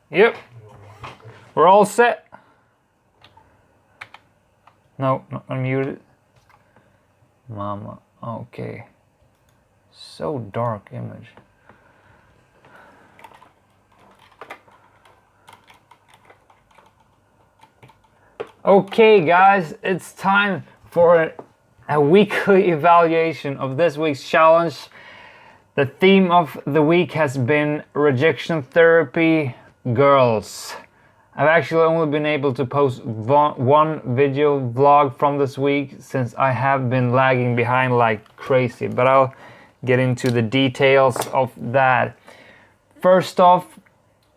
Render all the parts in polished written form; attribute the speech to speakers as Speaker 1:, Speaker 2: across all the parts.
Speaker 1: Yep, we're all set. No, not unmuted. Mama, okay. So dark image. Okay guys, it's time for a weekly evaluation of this week's challenge. The theme of the week has been rejection therapy girls. I've actually only been able to post one video vlog from this week since I have been lagging behind like crazy, but I'll get into the details of that. First off,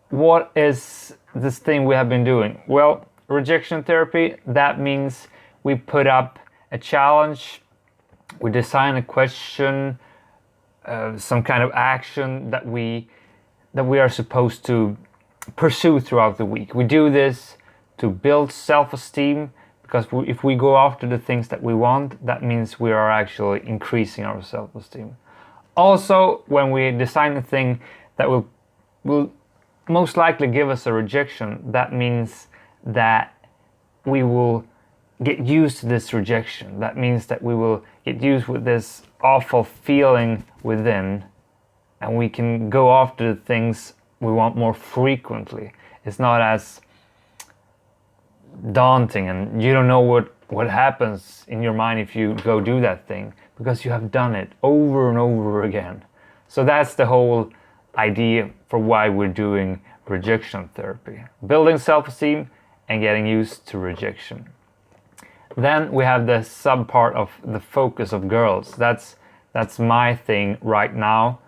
Speaker 1: what is this thing we have been doing? Well, rejection therapy, that means we put up a challenge, we design a question, some kind of action that we are supposed to pursue throughout the week. We do this to build self-esteem, because if we go after the things that we want, that means we are actually increasing our self-esteem. Also, when we design a thing that will most likely give us a rejection, that means that we will get used to this rejection. That means that we will get used with this awful feeling within, and we can go after the things we want more frequently. It's not as daunting, and you don't know what happens in your mind if you go do that thing, because you have done it over and over again. So that's the whole idea for why we're doing rejection therapy. Building self-esteem and getting used to rejection. Then we have the sub part of the focus of girls. That's my thing right now.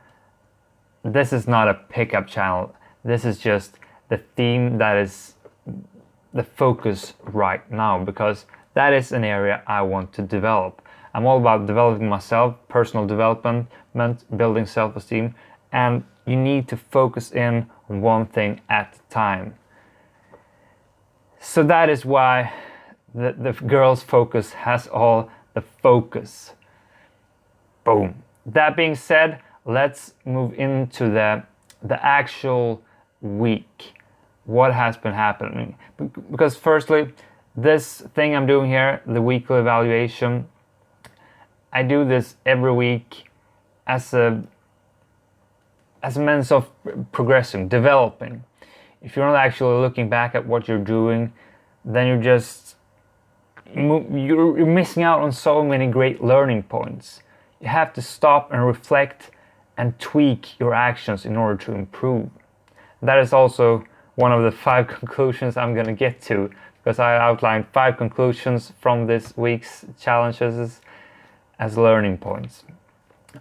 Speaker 1: This is not a pickup channel. This is just the theme that is the focus right now, because that is an area I want to develop. I'm all about developing myself, personal development, building self-esteem, and you need to focus in on one thing at a time. So that is why the girls' focus has all the focus. Boom. That being said, let's move into the actual week. What has been happening? Because firstly, this thing I'm doing here, the weekly evaluation, I do this every week as a means of progressing, developing. If you're not actually looking back at what you're doing, then you're missing out on so many great learning points. You have to stop and reflect and tweak your actions in order to improve. That is also one of the 5 conclusions I'm going to get to, because I outlined 5 conclusions from this week's challenges as learning points.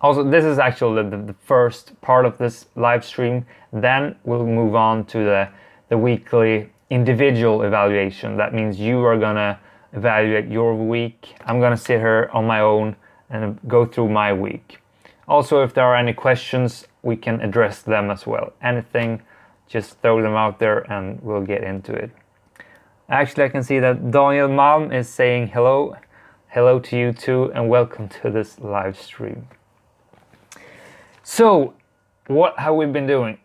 Speaker 1: Also, this is actually the first part of this live stream. Then we'll move on to the weekly individual evaluation. That means you are gonna evaluate your week. I'm gonna sit here on my own and go through my week. Also, if there are any questions, we can address them as well. Anything, just throw them out there and we'll get into it. Actually, I can see that Daniel Malm is saying hello. Hello to you too, and welcome to this live stream. So, what have we been doing?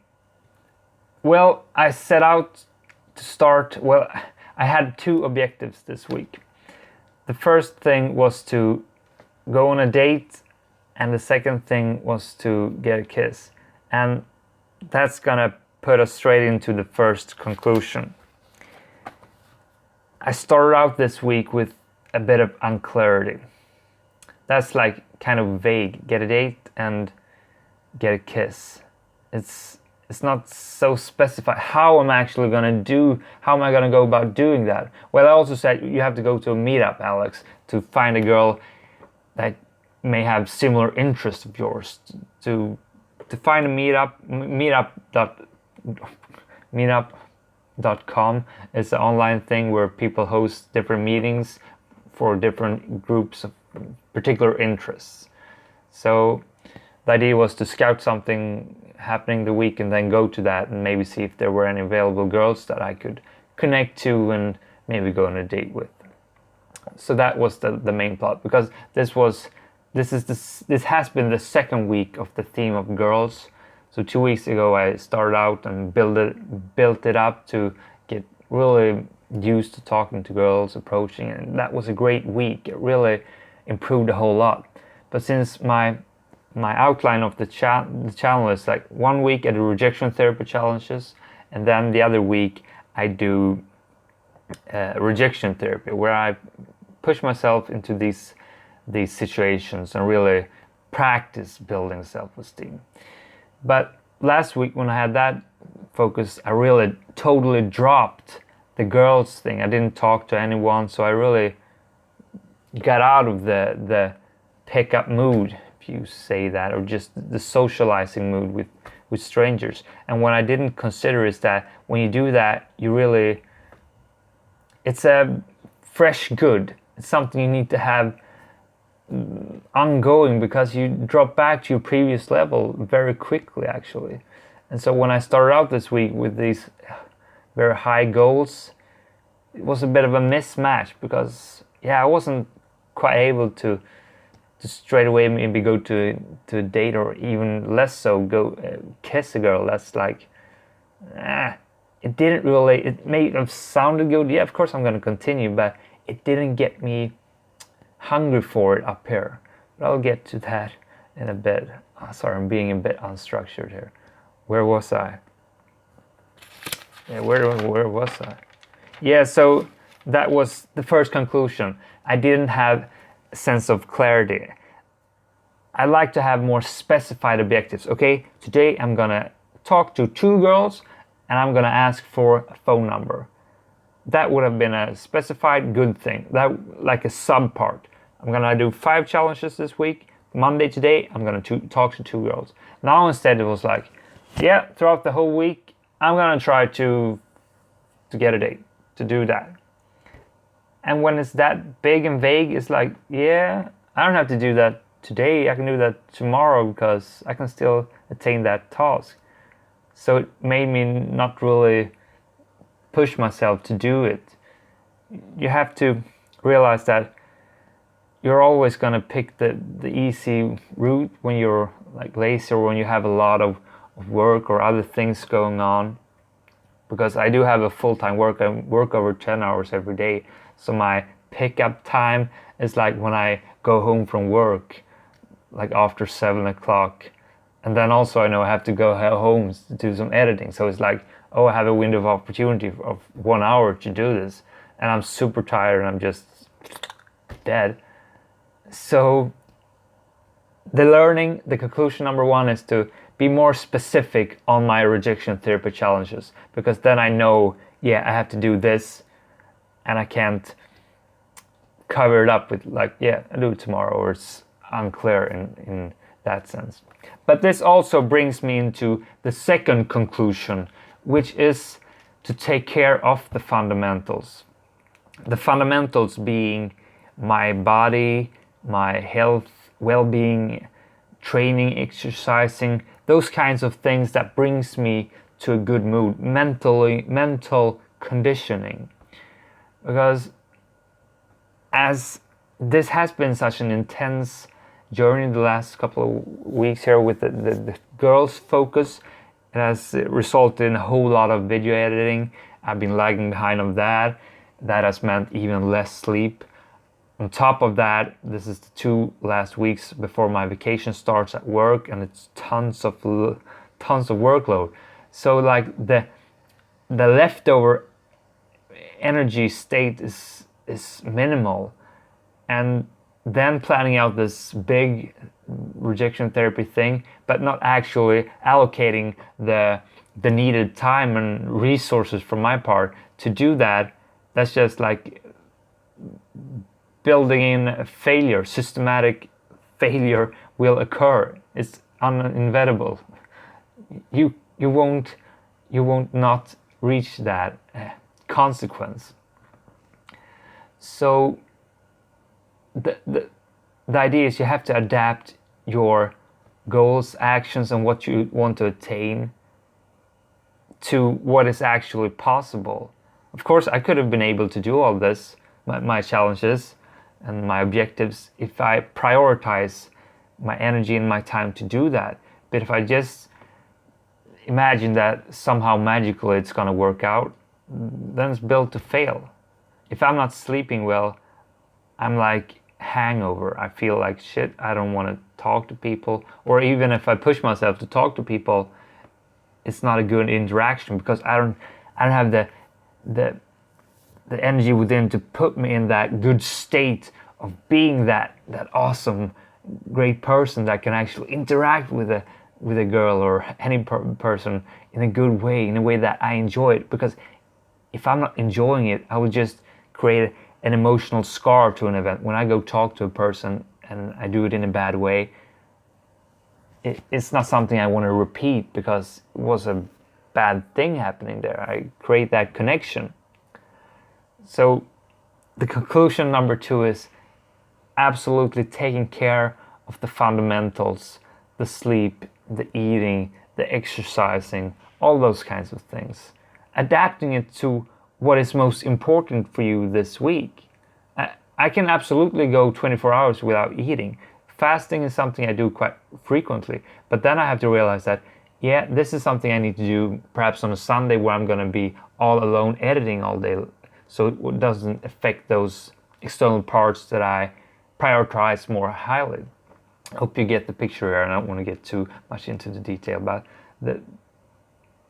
Speaker 1: Well, I set out to start, I had 2 objectives this week. The first thing was to go on a date, and the second thing was to get a kiss. And that's gonna put us straight into the first conclusion. I started out this week with a bit of unclarity. That's like kind of vague. Get a date and get a kiss. It's not so specified. How am I actually gonna how am I gonna go about doing that? Well, I also said you have to go to a meetup, Alex, to find a girl that may have similar interests of yours. To find a meetup.com is an online thing where people host different meetings for different groups of particular interests. So the idea was to scout something happening the week and then go to that and maybe see if there were any available girls that I could connect to and maybe go on a date with. So that was the main plot, because this has been the second week of the theme of girls. So 2 weeks ago I started out and built it up to get really used to talking to girls, approaching, and that was a great week. It really improved a whole lot. But since my outline of the channel is like 1 week I do rejection therapy challenges, and then the other week I do rejection therapy, where I push myself into these situations and really practice building self-esteem. But last week when I had that focus, I really totally dropped the girls thing. I didn't talk to anyone, so I really got out of the pickup mood, if you say that, or just the socializing mood with strangers. And what I didn't consider is that when you do that, you really, it's a fresh good. It's something you need to have ongoing, because you drop back to your previous level very quickly, actually. And so when I started out this week with these very high goals, it was a bit of a mismatch, because I wasn't quite able to straight away maybe go to a date, or even less so go kiss a girl. That's like, it didn't really, it may have sounded good. Yeah, of course I'm going to continue, but it didn't get me hungry for it up here. But I'll get to that in a bit. Sorry, I'm being a bit unstructured here. Where was I? Yeah, where was I? Yeah, so that was the first conclusion. I didn't have a sense of clarity. I like to have more specified objectives. Okay, today I'm gonna talk to 2 girls and I'm gonna ask for a phone number. That would have been a specified good thing. That, like a sub part. I'm gonna do 5 challenges this week. Monday today, I'm gonna talk to 2 girls. Now instead it was like, throughout the whole week, I'm gonna try to get a date, to do that. And when it's that big and vague, it's like, I don't have to do that today. I can do that tomorrow, because I can still attain that task. So it made me not really push myself to do it. You have to realize that you're always going to pick the easy route when you're like lazy, or when you have a lot of work or other things going on. Because I do have a full-time work. I work over 10 hours every day. So my pickup time is like when I go home from work, like after 7 o'clock. And then also I know I have to go home to do some editing. So it's like, I have a window of opportunity of 1 hour to do this. And I'm super tired and I'm just dead. So the conclusion number 1 is to be more specific on my rejection therapy challenges, because then I know, I have to do this, and I can't cover it up with like, I'll do it tomorrow, or it's unclear in that sense. But this also brings me into the second conclusion, which is to take care of the fundamentals. The fundamentals being my body, my health, well-being, training, exercising, those kinds of things that brings me to a good mood, mental conditioning. Because as this has been such an intense journey the last couple of weeks here with the girls' focus, it has resulted in a whole lot of video editing. I've been lagging behind on that. That has meant even less sleep. On top of that, this is the 2 last weeks before my vacation starts at work, and it's tons of workload. So like the leftover energy state is minimal, and then planning out this big rejection therapy thing, but not actually allocating the needed time and resources from my part to do that. That's just like building in a failure. Systematic failure will occur. It's inevitable. You won't not reach that consequence. So the idea is you have to adapt your goals, actions, and what you want to attain to what is actually possible. Of course, I could have been able to do all this, my challenges and my objectives, if I prioritize my energy and my time to do that. But if I just imagine that somehow magically it's gonna work out, then it's built to fail. If I'm not sleeping well, I'm like hangover. I feel like shit. I don't want to talk to people, or even if I push myself to talk to people, it's not a good interaction because I don't have the energy within to put me in that good state of being that awesome, great person that can actually interact with a girl or any person in a good way, in a way that I enjoy it. Because if I'm not enjoying it, I will just create an emotional scar to an event. When I go talk to a person and I do it in a bad way, it's not something I want to repeat because it was a bad thing happening there. I create that connection. So the conclusion number 2 is absolutely taking care of the fundamentals, the sleep, the eating, the exercising, all those kinds of things. Adapting it to what is most important for you this week. I can absolutely go 24 hours without eating. Fasting is something I do quite frequently, but then I have to realize that, yeah, this is something I need to do perhaps on a Sunday where I'm going to be all alone editing all day, so it doesn't affect those external parts that I prioritize more highly. I hope you get the picture here. I don't want to get too much into the detail, but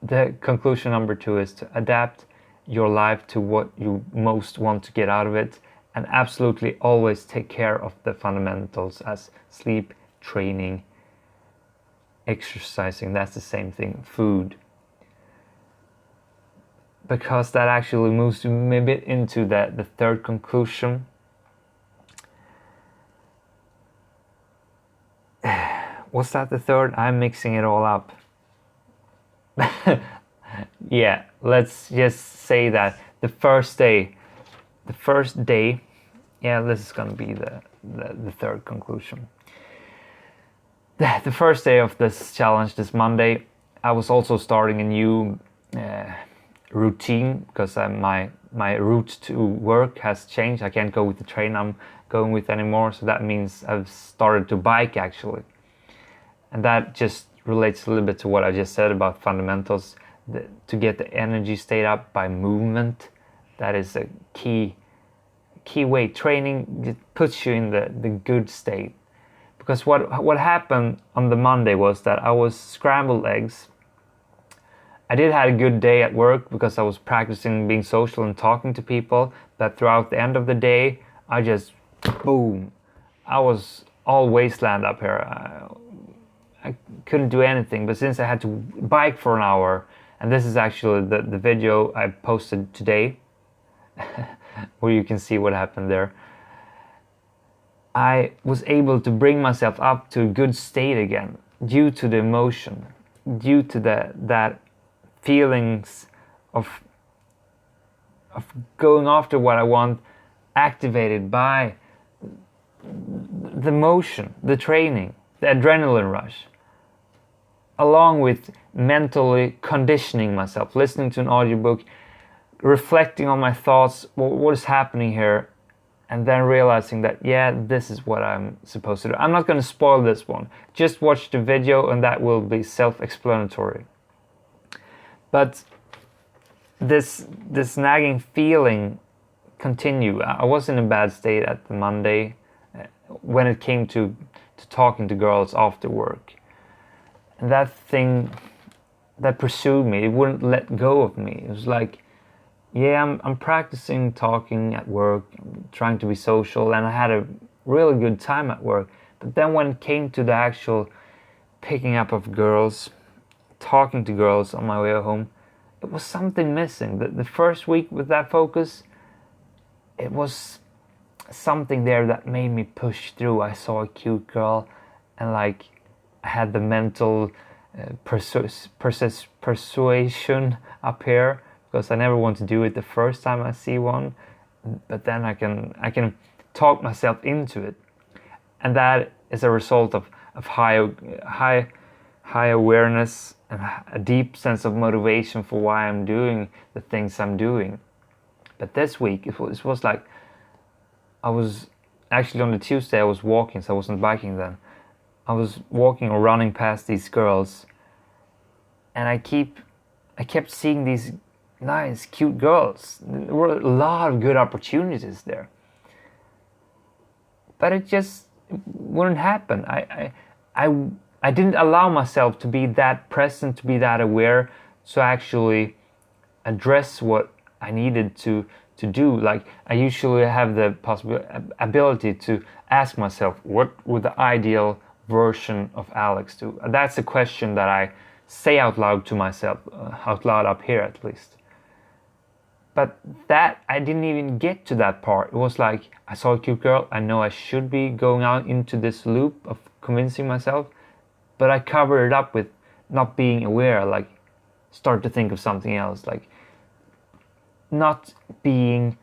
Speaker 1: the conclusion number 2 is to adapt your life to what you most want to get out of it, and absolutely always take care of the fundamentals as sleep, training, exercising. That's the same thing, food. Because that actually moves me a bit into the third conclusion. Was that the third? I'm mixing it all up. Yeah, let's just say that the first day, yeah, this is gonna be the third conclusion. The first day of this challenge, this Monday, I was also starting a new routine because my route to work has changed. I can't go with the train I'm going with anymore, so that means I've started to bike actually. And that just relates a little bit to what I just said about fundamentals. To get the energy state up by movement, that is a key way. Training puts you in the good state. Because what happened on the Monday was that I was scrambled eggs. I did have a good day at work because I was practicing being social and talking to people, but throughout the end of the day, I just, boom, I was all wasteland up here. I couldn't do anything, but since I had to bike for an hour, and this is actually the video I posted today, where you can see what happened there, I was able to bring myself up to a good state again due to the emotion, due to that feelings of going after what I want, activated by the motion, the training, the adrenaline rush, along with mentally conditioning myself, listening to an audiobook, reflecting on my thoughts, what is happening here, and then realizing that, yeah, this is what I'm supposed to do. I'm not going to spoil this one. Just watch the video and that will be self-explanatory. But this nagging feeling continued. I was in a bad state at the Monday when it came to talking to girls after work. And that thing that pursued me, it wouldn't let go of me. It was like, yeah, I'm practicing talking at work, trying to be social, and I had a really good time at work. But then when it came to the actual picking up of girls, talking to girls on my way home, it was something missing. The first week with that focus, it was something there that made me push through. I saw a cute girl and like I had the mental persuasion up here, because I never want to do it the first time I see one, but then I can talk myself into it, and that is a result of high awareness and a deep sense of motivation for why I'm doing the things I'm doing. But this week it was like I was actually on the Tuesday I was walking, so I wasn't biking then. I was walking or running past these girls, and I kept seeing these nice, cute girls. There were a lot of good opportunities there, but it just wouldn't happen. I didn't allow myself to be that present, to be that aware, to actually address what I needed to do. Like, I usually have the ability to ask myself, what would the ideal version of Alex do? That's a question that I say out loud to myself, out loud up here at least. But that, I didn't even get to that part. It was like, I saw a cute girl, I know I should be going out into this loop of convincing myself, but I covered it up with not being aware, like start to think of something else, like not being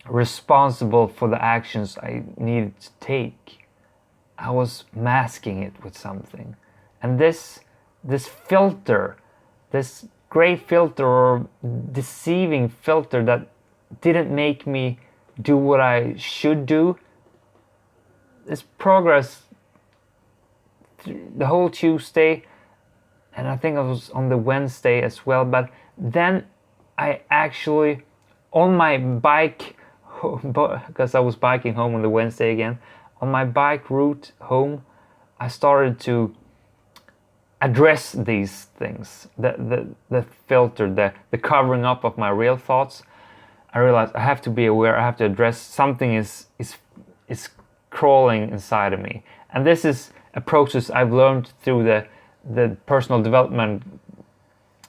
Speaker 1: responsible for the actions I needed to take. I was masking it with something. And this filter, this great filter or deceiving filter that didn't make me do what I should do, this progress the whole Tuesday, and I think I was on the Wednesday as well. But then I actually, on my bike, because I was biking home on the Wednesday again, on my bike route home, I started to address these things, the filter, the covering up of my real thoughts. I realized I have to be aware, I have to address something is crawling inside of me. And this is a process I've learned through the personal development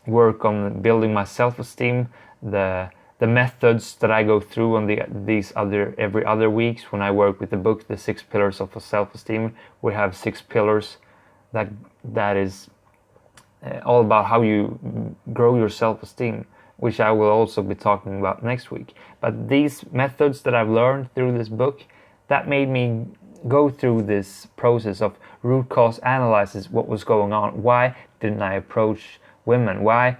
Speaker 1: work on building my self-esteem, the methods that I go through on every other weeks when I work with the book, The 6 Pillars of Self-Esteem. We have 6 pillars that is all about how you grow your self-esteem, which I will also be talking about next week. But these methods that I've learned through this book, that made me go through this process of root cause analysis. What was going on? Why didn't I approach women? Why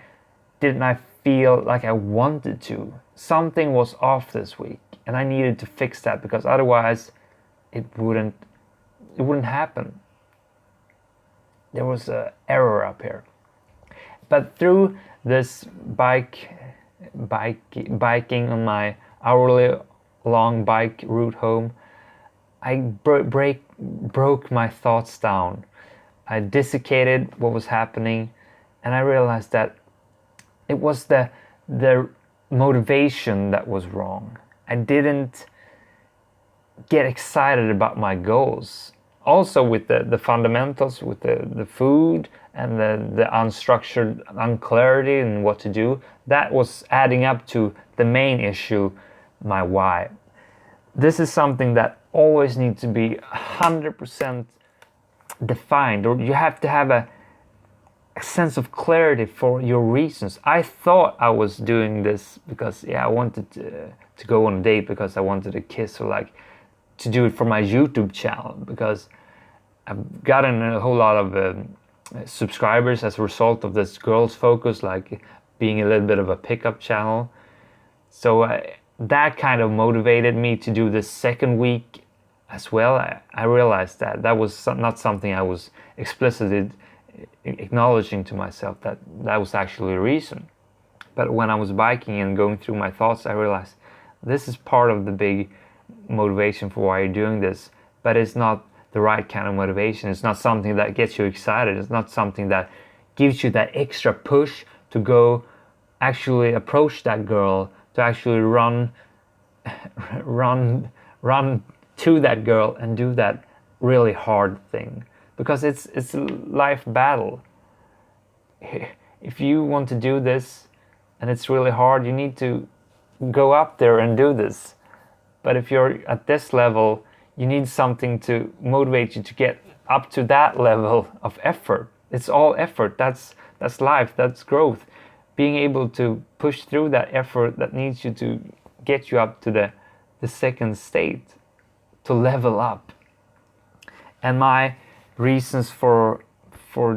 Speaker 1: didn't I feel like I wanted to? Something was off this week, and I needed to fix that, because otherwise it wouldn't happen. There was an error up here. But through this biking on my hourly long bike route home, I broke my thoughts down. I desiccated what was happening, and I realized that it was the motivation that was wrong. I didn't get excited about my goals. Also with the fundamentals, with the food and the unstructured unclarity and what to do, that was adding up to the main issue, my why. This is something that always needs to be 100% defined, or you have to have a sense of clarity for your reasons. I thought I was doing this because I wanted to go on a date, because I wanted a kiss, or like to do it for my YouTube channel, because I've gotten a whole lot of subscribers as a result of this girls focus, like being a little bit of a pickup channel. So that kind of motivated me to do this second week as well. I realized that was not something I was explicitly acknowledging to myself, that was actually a reason. But when I was biking and going through my thoughts, I realized this is part of the big motivation for why you're doing this, but it's not the right kind of motivation. It's not something that gets you excited. It's not something that gives you that extra push to go actually approach that girl, to actually run to that girl and do that really hard thing, because it's a life battle. If you want to do this and it's really hard, you need to go up there and do this. But if you're at this level, you need something to motivate you to get up to that level of effort. It's all effort. That's life. That's growth. Being able to push through that effort that needs you to get you up to the second state, to level up. And my reasons for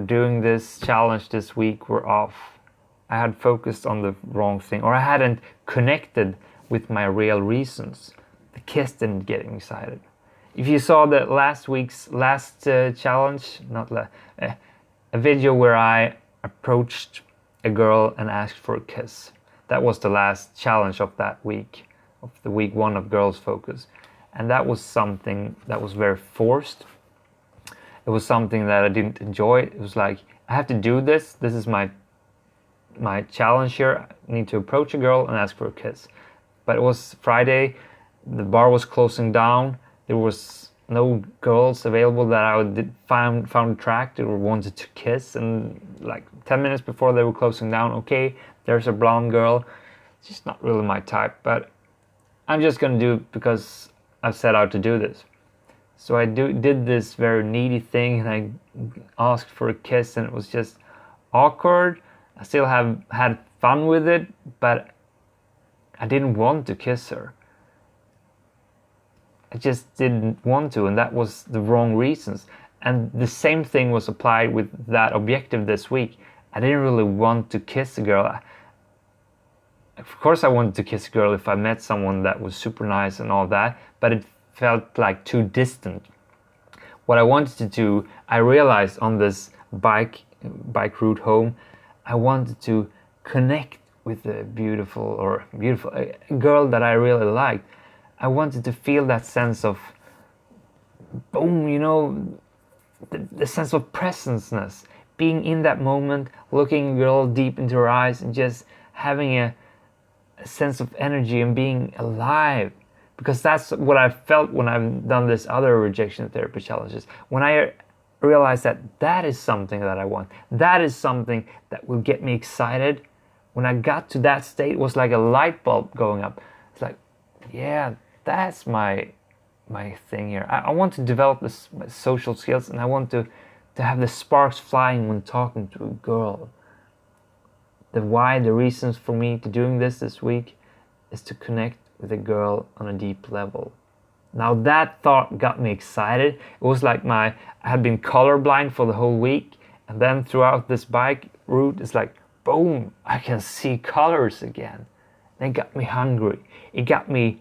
Speaker 1: doing this challenge this week were off. I had focused on the wrong thing, or I hadn't connected with my real reasons. The kiss didn't get me excited. If you saw the last week's challenge, a video where I approached a girl and asked for a kiss. That was the last challenge of that week, of the week 1 of Girls Focus. And that was something that was very forced. It was something that I didn't enjoy. It was like, I have to do this. This is my challenge here. I need to approach a girl and ask for a kiss. But it was Friday. The bar was closing down. There was no girls available that I found attractive or wanted to kiss. And like 10 minutes before they were closing down, okay, there's a blonde girl. It's just not really my type, but I'm just gonna do it because I've set out to do this. So I did this very needy thing, and I asked for a kiss, and it was just awkward. I still had fun with it, but I didn't want to kiss her. I just didn't want to, and that was the wrong reasons. And the same thing was applied with that objective this week. I didn't really want to kiss a girl. Of course I wanted to kiss a girl if I met someone that was super nice and all that, but it felt like too distant. What I wanted to do, I realized on this bike route home, I wanted to connect with a beautiful a girl that I really liked. I wanted to feel that sense of boom, you know, the sense of presenceness, being in that moment, looking a girl deep into her eyes and just having a sense of energy and being alive. Because that's what I felt when I've done this other rejection therapy challenges. When I realized that is something that I want, that is something that will get me excited. When I got to that state, it was like a light bulb going up. It's like, yeah, that's my thing here. I want to develop my social skills, and I want to have the sparks flying when talking to a girl. The reasons for me to doing this week is to connect with a girl on a deep level. Now that thought got me excited. It was like I had been colorblind for the whole week, and then throughout this bike route, it's like, boom, I can see colors again. And it got me hungry. It got me,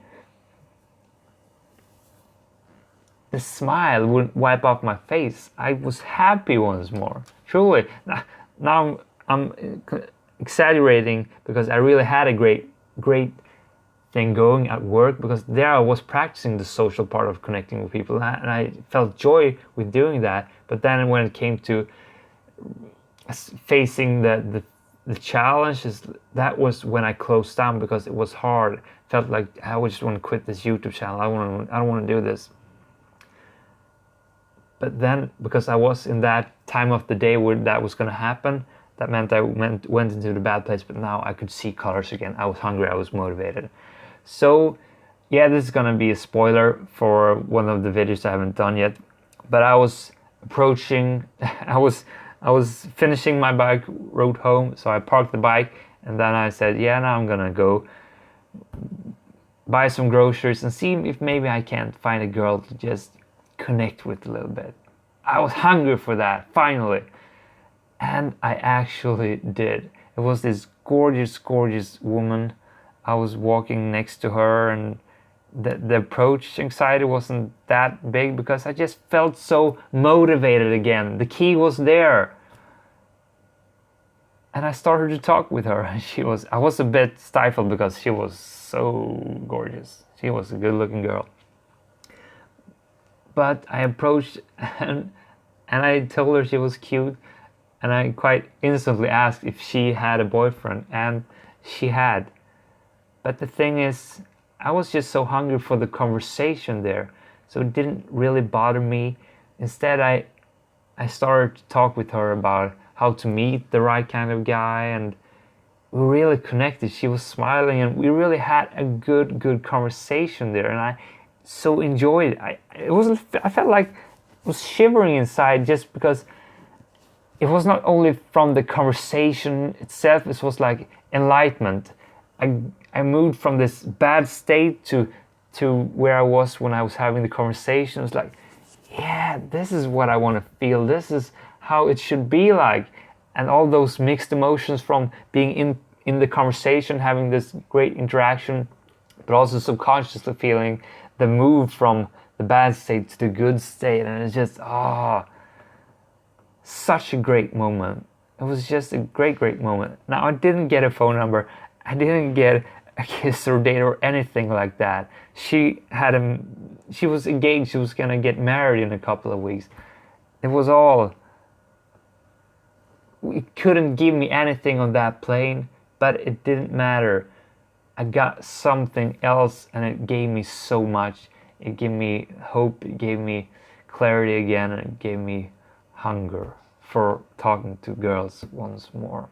Speaker 1: the smile wouldn't wipe off my face. I was happy once more. Truly. Now I'm exaggerating because I really had a great thing going at work, because there I was practicing the social part of connecting with people, and I felt joy with doing that. But then when it came to facing the challenges, that was when I closed down, because it was hard. It felt like I just want to quit this YouTube channel. I don't want to do this. But then, because I was in that time of the day where that was going to happen, that meant I went into the bad place. But now I could see colors again. I was hungry. I was motivated. So yeah, this is gonna be a spoiler for one of the videos I haven't done yet. But I was approaching. I was finishing my bike road home. So I parked the bike, and then I said, yeah, now I'm gonna go buy some groceries and see if maybe I can't find a girl to just connect with a little bit. I was hungry for that, finally. And I actually did. It was this gorgeous woman. I was walking next to her, and the approach anxiety wasn't that big, because I just felt so motivated again. The key was there. And I started to talk with her. I was a bit stifled because she was so gorgeous. She was a good-looking girl. But I approached and I told her she was cute, and I quite instantly asked if she had a boyfriend, and she had. But the thing is, I was just so hungry for the conversation there, so it didn't really bother me. Instead, I started to talk with her about how to meet the right kind of guy, and we really connected. She was smiling, and we really had a good conversation there, and I so enjoyed it. I felt like I was shivering inside, just because it was not only from the conversation itself, it was like enlightenment. I moved from this bad state to where I was when I was having the conversation. It was like, yeah, this is what I want to feel. This is how it should be like. And all those mixed emotions from being in the conversation, having this great interaction, but also subconsciously feeling the move from the bad state to the good state. And it's just, such a great moment. It was just a great moment. Now, I didn't get a phone number. I didn't get a kiss or date or anything like that. She was engaged. She was gonna get married in a couple of weeks. It was all. It couldn't give me anything on that plane, but it didn't matter. I got something else, and it gave me so much. It gave me hope. It gave me clarity again, and it gave me hunger for talking to girls once more.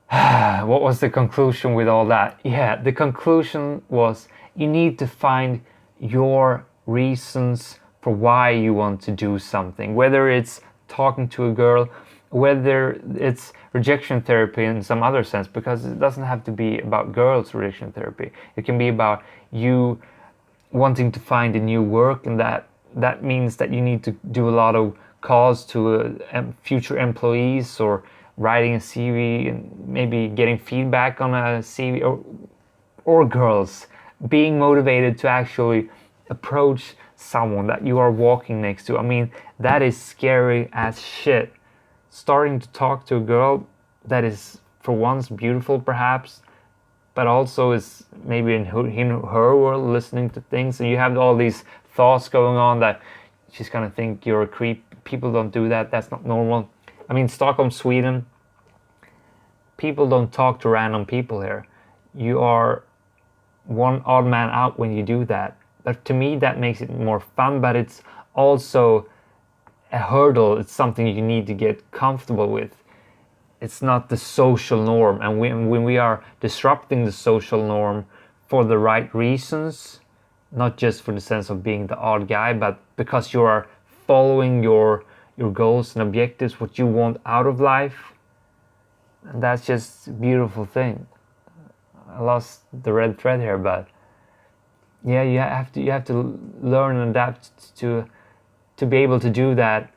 Speaker 1: What was the conclusion with all that? Yeah, the conclusion was you need to find your reasons for why you want to do something, whether it's talking to a girl, whether it's rejection therapy in some other sense, because it doesn't have to be about girls' rejection therapy. It can be about you wanting to find a new work, and that means that you need to do a lot of calls to future employees, or writing a CV and maybe getting feedback on a CV, or girls being motivated to actually approach someone that you are walking next to. I mean, that is scary as shit. Starting to talk to a girl that is for once beautiful perhaps, but also is maybe in her world listening to things, and you have all these thoughts going on that she's gonna think you're a creep. People don't do that. That's not normal. I mean, Stockholm, Sweden, people don't talk to random people here. You are one odd man out when you do that. But to me, that makes it more fun, but it's also a hurdle. It's something you need to get comfortable with. It's not the social norm. And when we are disrupting the social norm for the right reasons, not just for the sense of being the odd guy, but because you are following your goals and objectives, what you want out of life, and that's just a beautiful thing. I lost the red thread here, but yeah, you have to learn and adapt to be able to do that.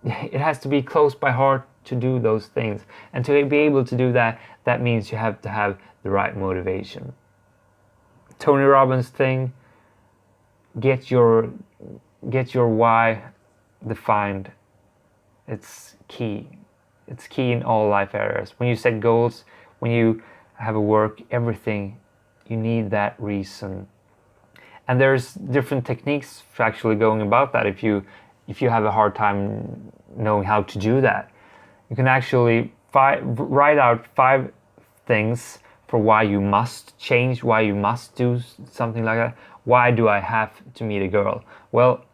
Speaker 1: It has to be close by heart to do those things, and to be able to do that, that means you have to have the right motivation. Tony Robbins thing: get your why defined. It's key. It's key in all life areas. When you set goals, when you have a work, everything, you need that reason. And there's different techniques for actually going about that. If you have a hard time knowing how to do that, you can actually write out 5 things for why you must change, why you must do something like that. Why do I have to meet a girl? Well,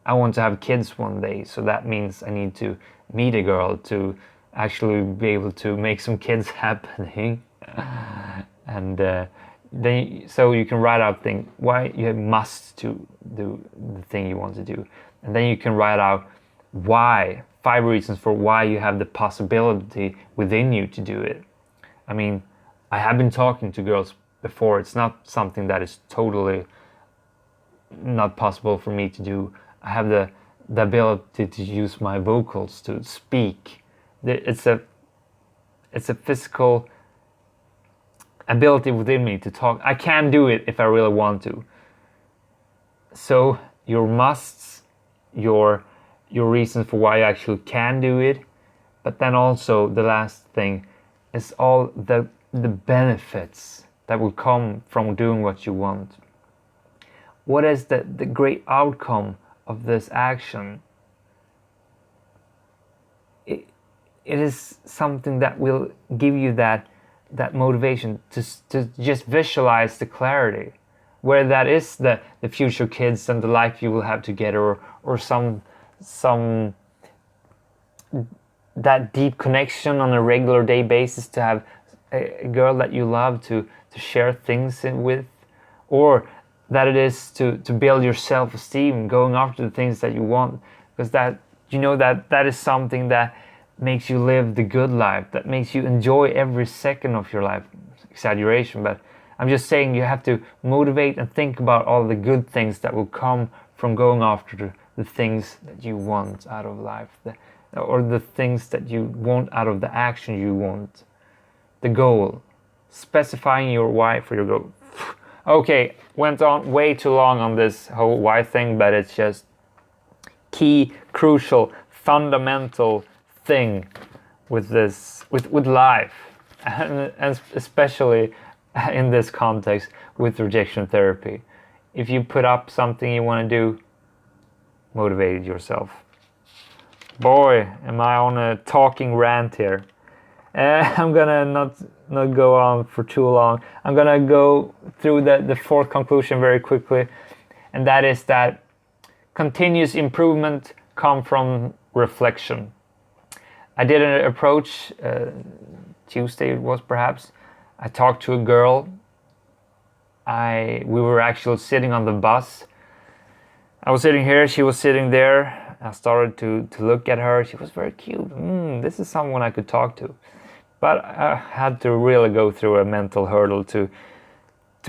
Speaker 1: I want to have kids one day, so that means I need to meet a girl to actually be able to make some kids happening. And then so you can write out why you must to do the thing you want to do, and then you can write out why 5 reasons for why you have the possibility within you to do it. I mean, I have been talking to girls before. It's not something that is totally not possible for me to do. I have the ability to use my vocals to speak. It's a physical ability within me to talk. I can do it if I really want to. So your musts, your reasons for why you actually can do it, but then also the last thing is all the benefits that will come from doing what you want. What is the great outcome of this action? It is something that will give you that motivation to just visualize the clarity, where that is the future kids and the life you will have together, or some that deep connection on a regular day basis, to have a girl that you love to share things with, or that it is to build your self-esteem, going after the things that you want, because that is something that makes you live the good life, that makes you enjoy every second of your life. Exaggeration, but I'm just saying you have to motivate and think about all the good things that will come from going after the things that you want out of life, or the things that you want out of the action you want. The goal, specifying your why for your goal. Okay, went on way too long on this whole why thing, but it's just key, crucial, fundamental thing with this, with life, and especially in this context with rejection therapy. If you put up something you want to do, motivate yourself. Boy, am I on a talking rant here. I'm gonna not go on for too long. I'm gonna go through the fourth conclusion very quickly, and that is that continuous improvement comes from reflection. I did an approach, Tuesday it was perhaps. I talked to a girl. We were actually sitting on the bus. I was sitting here, she was sitting there. I started to look at her. She was very cute. This is someone I could talk to. But I had to really go through a mental hurdle to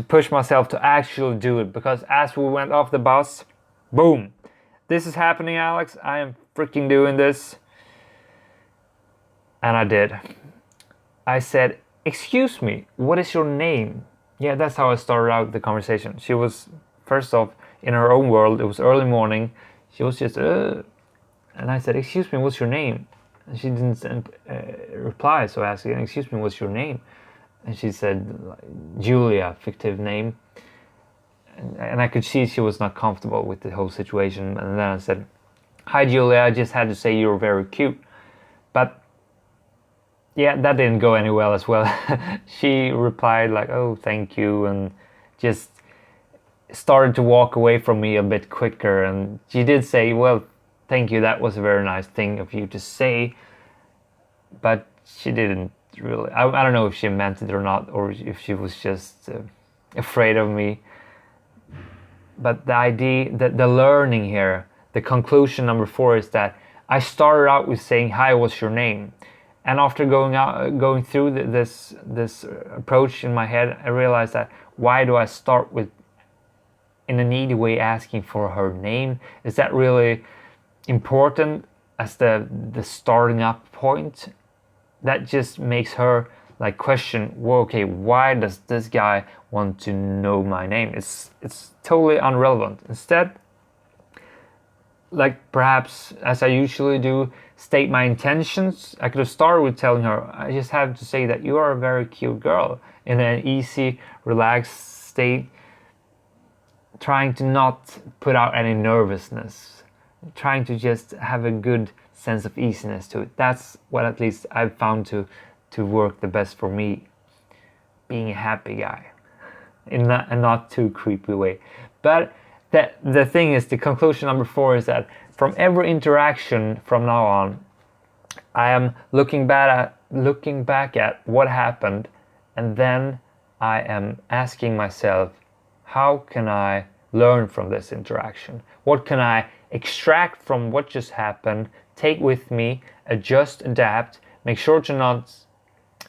Speaker 1: push myself to actually do it. Because as we went off the bus, boom, this is happening, Alex. I am freaking doing this. And I did. I said, excuse me, what is your name? Yeah, that's how I started out the conversation. She was, first off, in her own world. It was early morning. She was just, and I said, excuse me, what's your name? And she didn't send reply, so I asked again, excuse me, what's your name? And she said, Julia, fictive name. And I could see she was not comfortable with the whole situation. And then I said, hi, Julia, I just had to say you're very cute. But yeah, that didn't go any well as well. She replied like, oh, thank you, and just started to walk away from me a bit quicker. And she did say, well, thank you, that was a very nice thing of you to say. But she didn't really, I don't know if she meant it or not, or if she was just afraid of me. But the idea, the learning here, the conclusion number 4 is that I started out with saying, hi, what's your name? And after going through this approach in my head, I realized that why do I start with, in a needy way, asking for her name? Is that really important as the starting up point? That just makes her like question, well, okay, why does this guy want to know my name? It's totally irrelevant. Instead, like perhaps as I usually do, state my intentions. I could have started with telling her, I just have to say that you are a very cute girl, in an easy, relaxed state, trying to not put out any nervousness, trying to just have a good sense of easiness to it. That's what at least I've found to work the best for me, being a happy guy in a not too creepy way. But the thing is, the conclusion number 4 is that from every interaction from now on, I am looking back at what happened, and then I am asking myself, how can I learn from this interaction? What can I extract from what just happened, take with me, adjust, adapt, make sure to not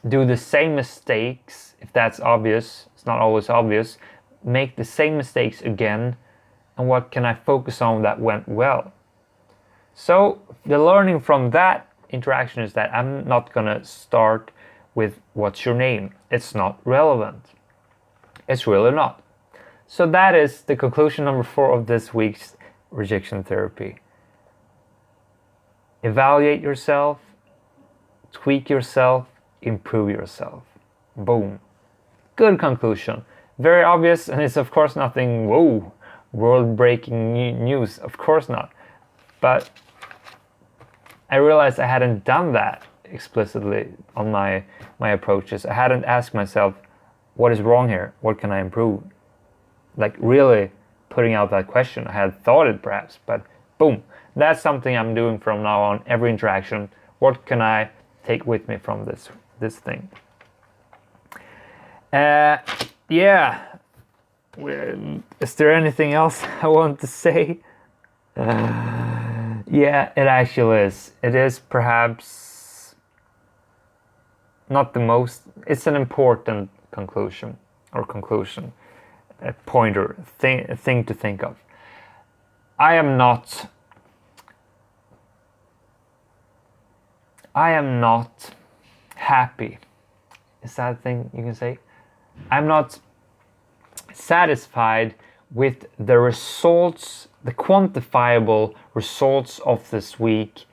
Speaker 1: do the same mistakes, if that's obvious. It's not always obvious. Make the same mistakes again, and what can I focus on that went well? So the learning from that interaction is that I'm not gonna start with what's your name. It's not relevant. It's really not. So that is the conclusion number 4 of this week's rejection therapy. Evaluate yourself, tweak yourself, improve yourself. Boom. Good conclusion. Very obvious, and it's of course nothing, whoa, world-breaking news. Of course not. But I realized I hadn't done that explicitly on my approaches. I hadn't asked myself, what is wrong here? What can I improve? Like really putting out that question. I had thought it perhaps, but boom. That's something I'm doing from now on, every interaction. What can I take with me from this thing? Yeah. Is there anything else I want to say? Yeah, it actually is. It is perhaps not the most, it's an important conclusion, a pointer, a thing to think of. I am not happy. Is that a thing you can say? I'm not satisfied with the results, the quantifiable results of this week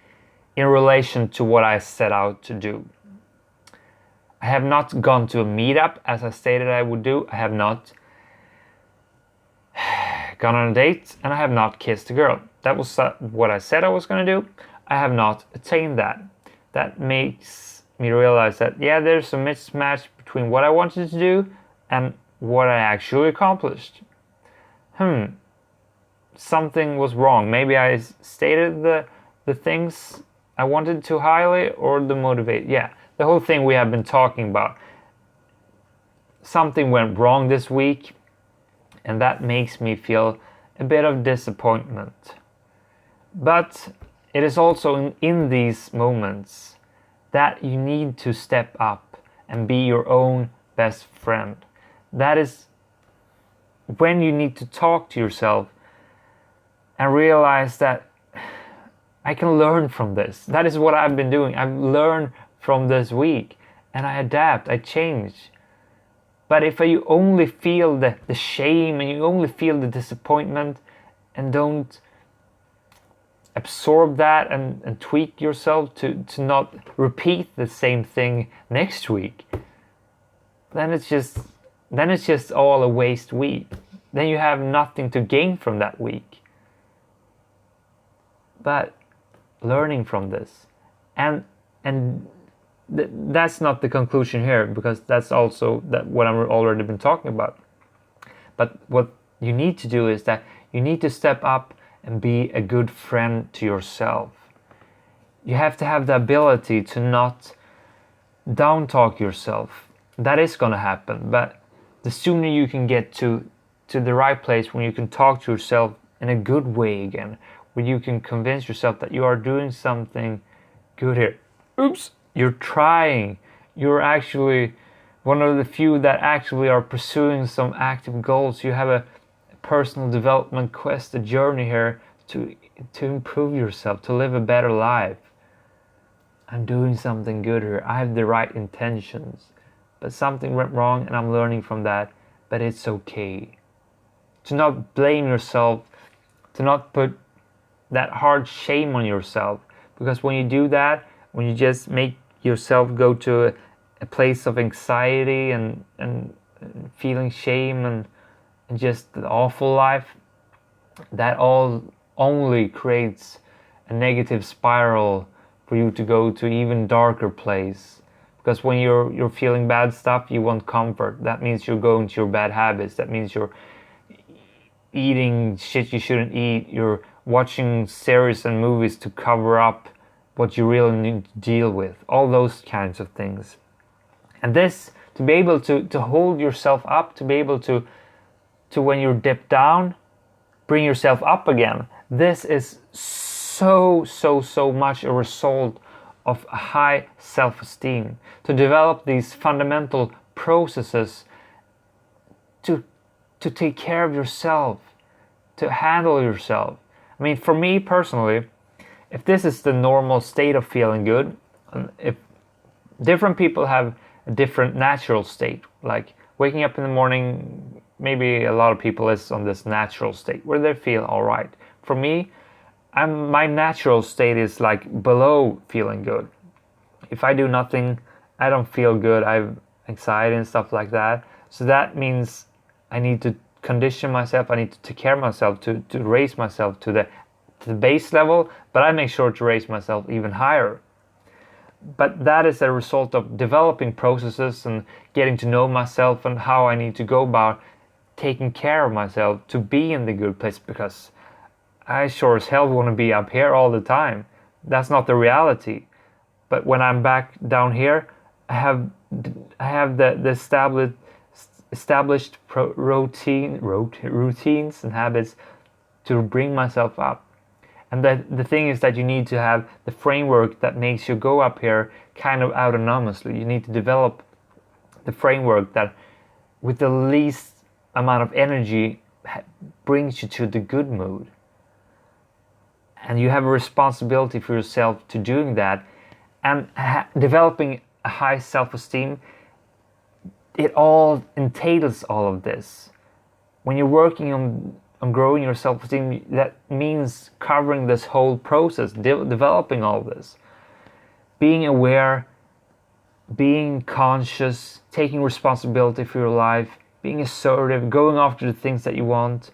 Speaker 1: in relation to what I set out to do. I have not gone to a meetup as I stated I would do. I have not gone on a date, and I have not kissed a girl. That was what I said I was going to do. I have not attained that. That makes me realize that, yeah, there's a mismatch between what I wanted to do and what I actually accomplished. Something was wrong. Maybe I stated the things I wanted too highly, or the motivate. Yeah, the whole thing we have been talking about. Something went wrong this week, and that makes me feel a bit of disappointment. But it is also in these moments that you need to step up and be your own best friend. That is when you need to talk to yourself and realize that I can learn from this. That is what I've been doing. I've learned from this week, and I adapt, I change. But if you only feel the shame and you only feel the disappointment and don't absorb that and tweak yourself to not repeat the same thing next week, then it's just all a waste week. Then you have nothing to gain from that week. But learning from this, and that's not the conclusion here, because that's also what I've already been talking about. But what you need to do is that you need to step up and be a good friend to yourself. You have to have the ability to not down talk yourself. That is going to happen, but the sooner you can get to the right place when you can talk to yourself in a good way again, where you can convince yourself that you are doing something good here. Oops, you're trying. You're actually one of the few that actually are pursuing some active goals. You have a personal development quest, a journey here to improve yourself, to live a better life. I'm doing something good here. I have the right intentions, but something went wrong and I'm learning from that. But it's okay. To not blame yourself, to not put that hard shame on yourself, because when you do that, when you just make yourself go to a place of anxiety and feeling shame and just the awful life, that all only creates a negative spiral for you to go to even darker place. Because when you're feeling bad stuff, you want comfort. That means you're going to your bad habits. That means you're eating shit you shouldn't eat. You're watching series and movies to cover up what you really need to deal with. All those kinds of things. And this, to be able to hold yourself up, to be able to when you're dipped down, bring yourself up again. This is so much a result of a high self-esteem. To develop these fundamental processes to take care of yourself, to handle yourself. I mean, for me personally, if this is the normal state of feeling good, if different people have a different natural state, like waking up in the morning, maybe a lot of people is on this natural state where they feel all right. For me, my natural state is like below feeling good. If I do nothing, I don't feel good. I have anxiety and stuff like that. So that means I need to condition myself. I need to take care of myself to raise myself to the base level, but I make sure to raise myself even higher. But that is a result of developing processes and getting to know myself and how I need to go about taking care of myself to be in the good place, because I sure as hell want to be up here all the time. That's not the reality. But when I'm back down here, I have the established routines and habits to bring myself up. And the thing is that you need to have the framework that makes you go up here kind of autonomously. You need to develop the framework that with the least amount of energy brings you to the good mood. And you have a responsibility for yourself to doing that. And developing a high self-esteem, it all entails all of this. when you're working on growing your self-esteem, that means covering this whole process, developing all this, being aware, being conscious, taking responsibility for your life, being assertive, going after the things that you want.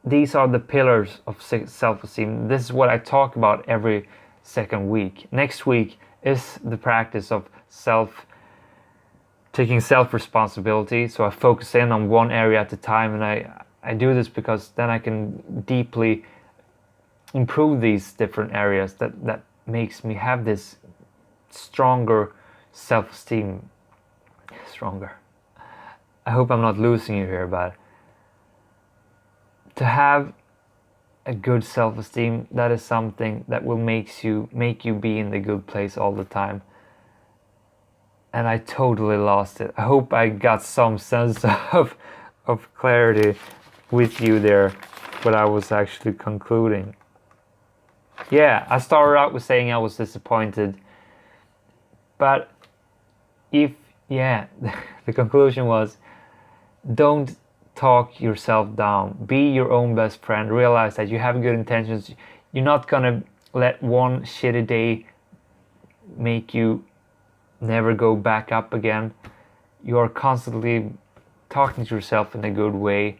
Speaker 1: These are the pillars of self-esteem. This is what I talk about every second week. Next week is the practice of taking self-responsibility. So I focus in on one area at a time, and I do this because then I can deeply improve these different areas that makes me have this stronger self-esteem. Stronger. I hope I'm not losing you here, but to have a good self-esteem, that is something that will make you be in the good place all the time. And I totally lost it. I hope I got some sense of clarity with you there, what I was actually concluding. Yeah, I started out with saying I was disappointed, but the conclusion was, don't talk yourself down. Be your own best friend. Realize that you have good intentions. You're not gonna let one shitty day make you never go back up again. You are constantly talking to yourself in a good way.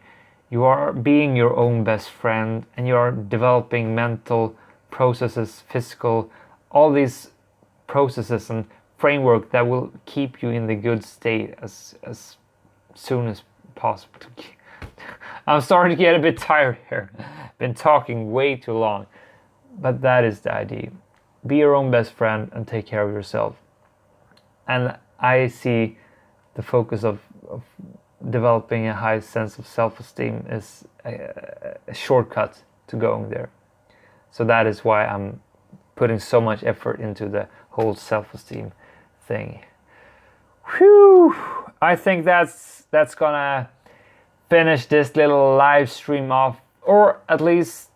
Speaker 1: You are being your own best friend, and you are developing mental processes, physical, all these processes and framework that will keep you in the good state as soon as possible. I'm starting to get a bit tired here. Been talking way too long, but that is the idea. Be your own best friend and take care of yourself. And I see the focus of developing a high sense of self-esteem is a shortcut to going there. So that is why I'm putting so much effort into the whole self-esteem thing. Whew! I think that's gonna finish this little live stream off, or at least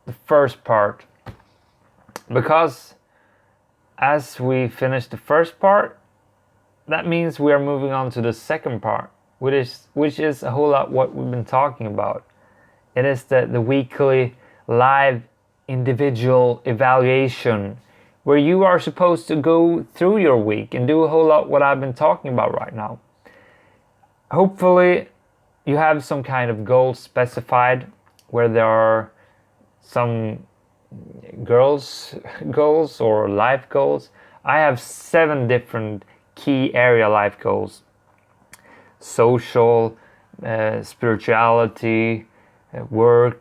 Speaker 1: the first part. Because as we finish the first part, that means we are moving on to the second part, which is a whole lot what we've been talking about. It is the weekly live individual evaluation, where you are supposed to go through your week and do a whole lot what I've been talking about right now. Hopefully you have some kind of goals specified, where there are some goals or life goals. I have 7 different key area life goals: social, spirituality, work,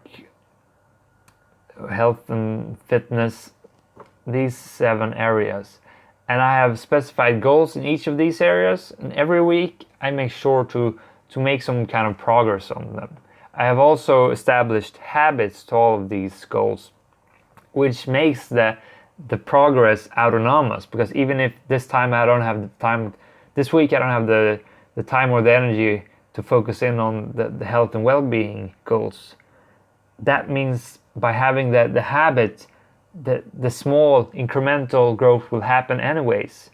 Speaker 1: health and fitness, these 7 areas. And I have specified goals in each of these areas, and every week I make sure to make some kind of progress on them. I have also established habits to all of these goals, which makes the progress autonomous, because even if this time I don't have the time, this week I don't have the time or the energy to focus in on the health and well-being goals, that means by having the habit, the small incremental growth will happen anyways.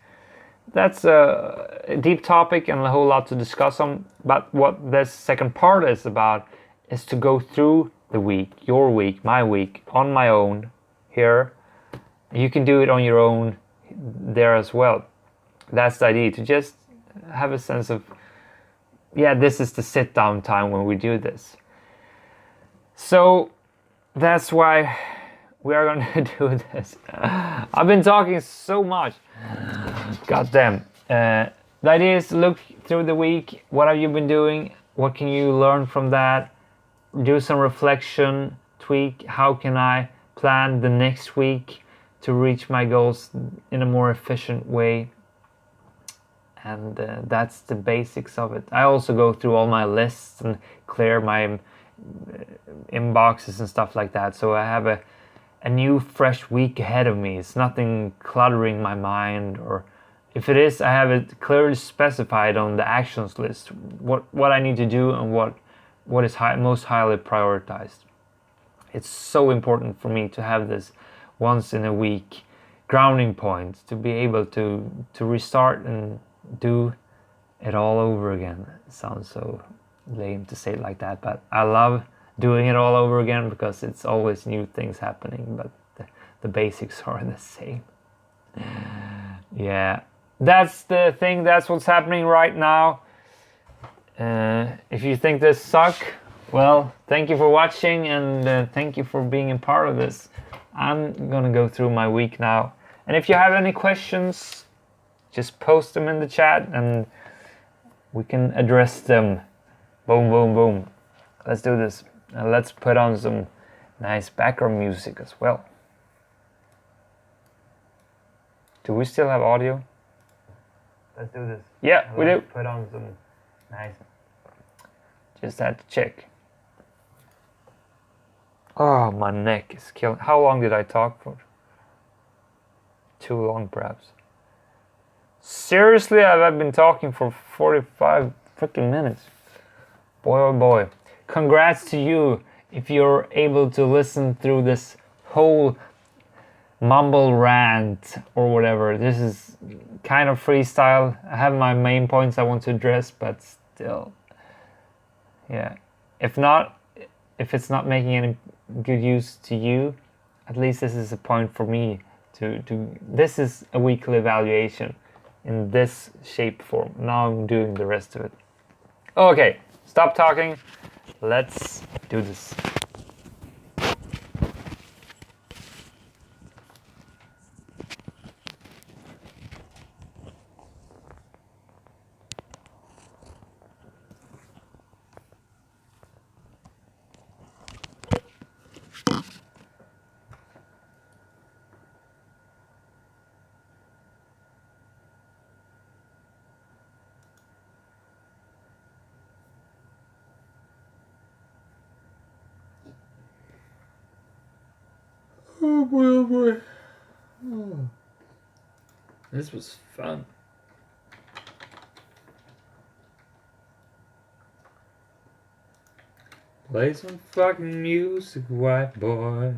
Speaker 1: That's a deep topic and a whole lot to discuss on, but what this second part is about is to go through the week, your week, my week, on my own here. You can do it on your own there as well. That's the idea, to just have a sense of, this is the sit down time when we do this. So that's why we are going to do this. I've been talking so much. God damn. The idea is to look through the week. What have you been doing? What can you learn from that? Do some reflection, tweak. How can I plan the next week to reach my goals in a more efficient way? And that's the basics of it. I also go through all my lists and clear my inboxes and stuff like that. So I have a new fresh week ahead of me. It's nothing cluttering my mind, or if it is, I have it clearly specified on the actions list, what I need to do and what is most highly prioritized. It's so important for me to have this once in a week grounding point, to be able to restart and do it all over again. It sounds so lame to say it like that, but I love doing it all over again because it's always new things happening, but the basics are the same. Yeah, that's the thing. That's what's happening right now. If you think this sucks, well, thank you for watching, and thank you for being a part of this. I'm gonna go through my week now, and if you have any questions, just post them in the chat and we can address them. Boom, boom, boom. Let's do this. And let's put on some nice background music as well. Do we still have audio? Let's do this. Yeah, we do. Put on some nice. Just had to check. Oh, my neck is killing. How long did I talk for? Too long, perhaps. Seriously, I've been talking for 45 freaking minutes. Boy, oh boy. Congrats to you if you're able to listen through this whole mumble rant or whatever. This is kind of freestyle. I have my main points I want to address, but still. Yeah. If it's not making any good use to you, at least this is a point for me to this is a weekly evaluation in this shape form. Now I'm doing the rest of it. Okay, stop talking. Let's do this. Oh boy, oh boy. Oh. This was fun. Play some fucking music, white boy.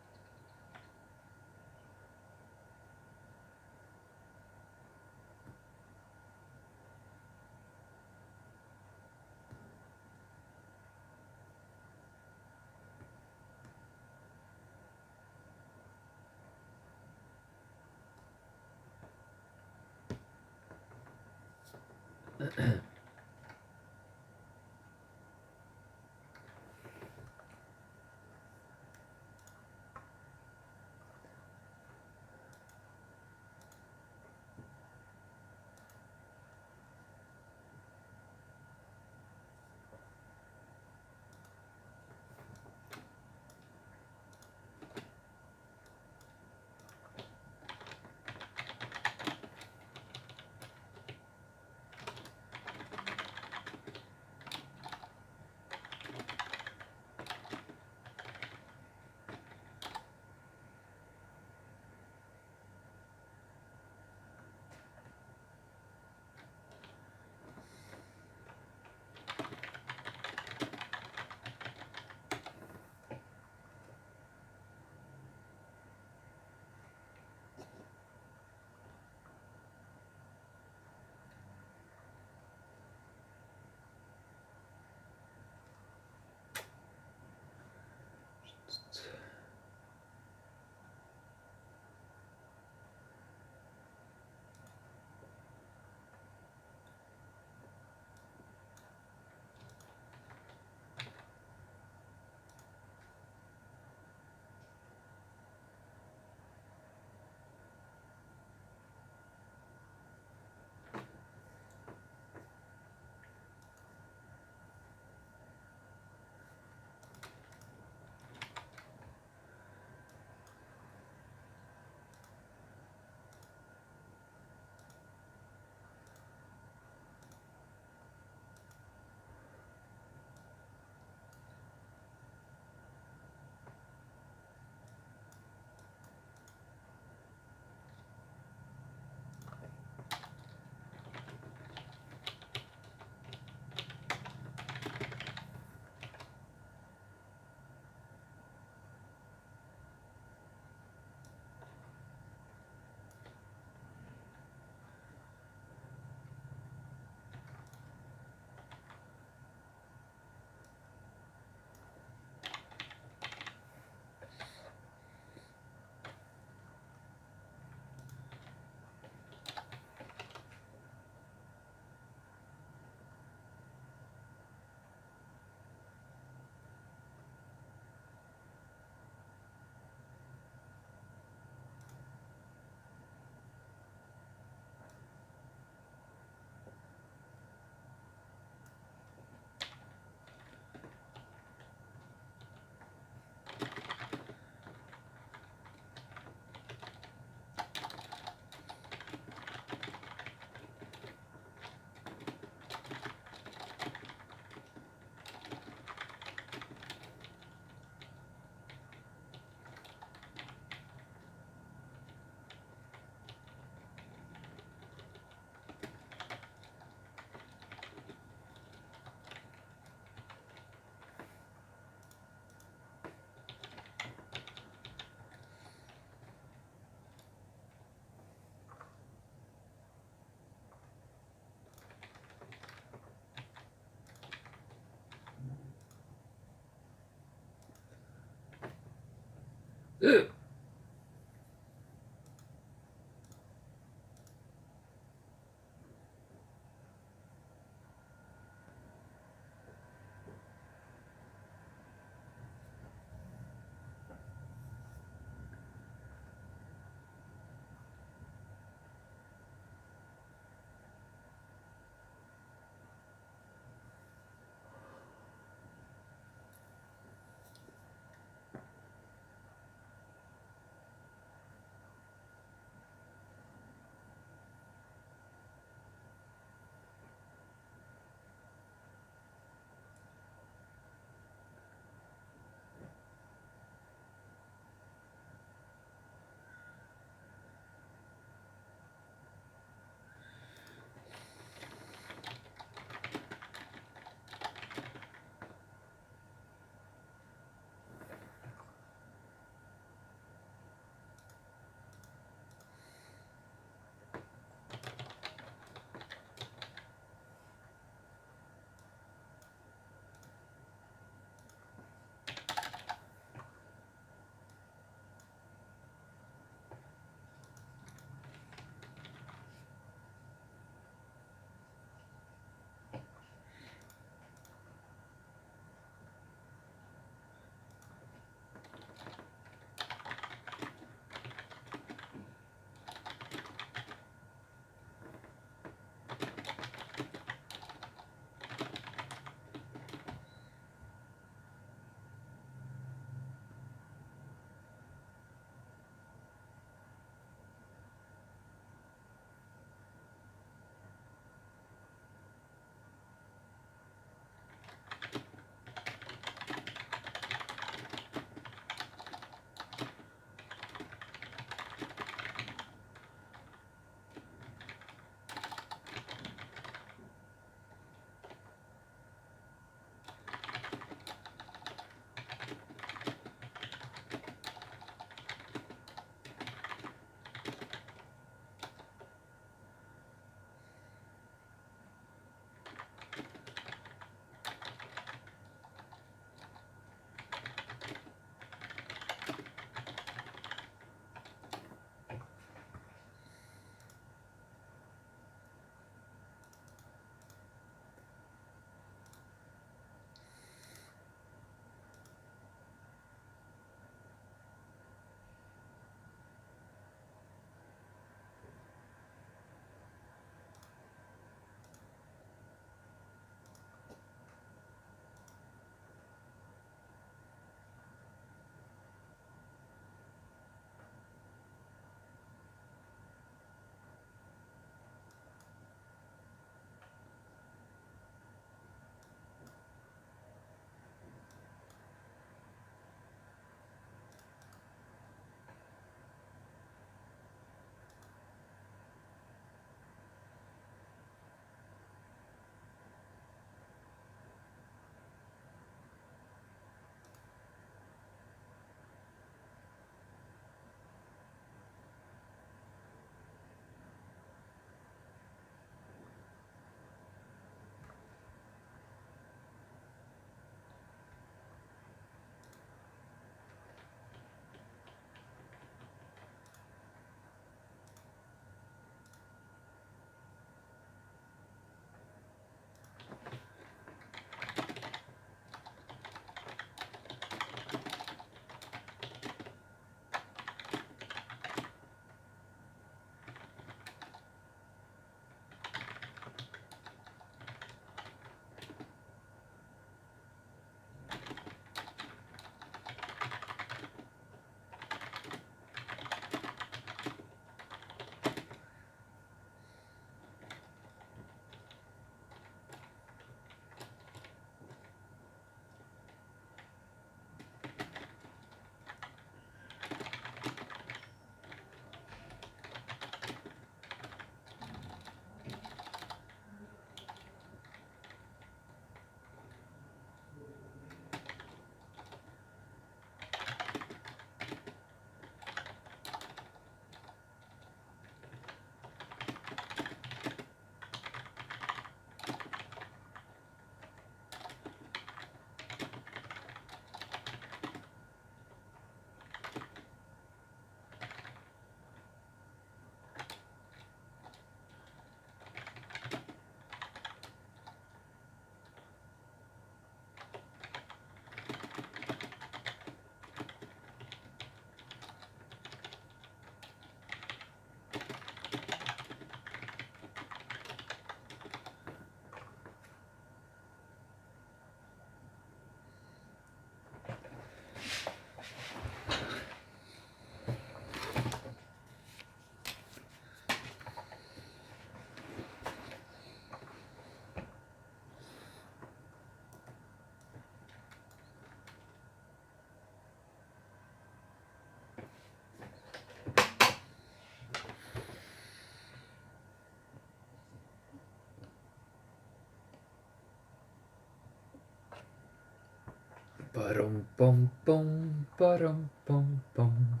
Speaker 1: Ba-dum bum bum, ba-dum bum bum.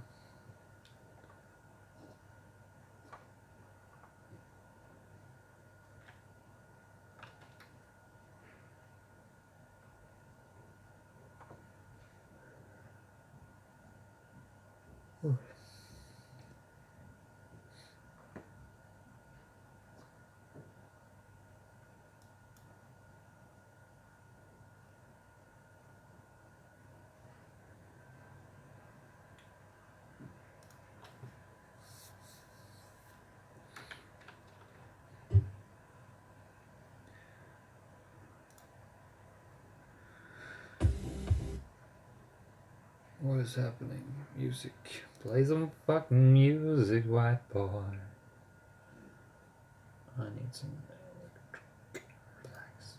Speaker 1: What is happening? Music. Play some fucking music, white boy. I need some relax.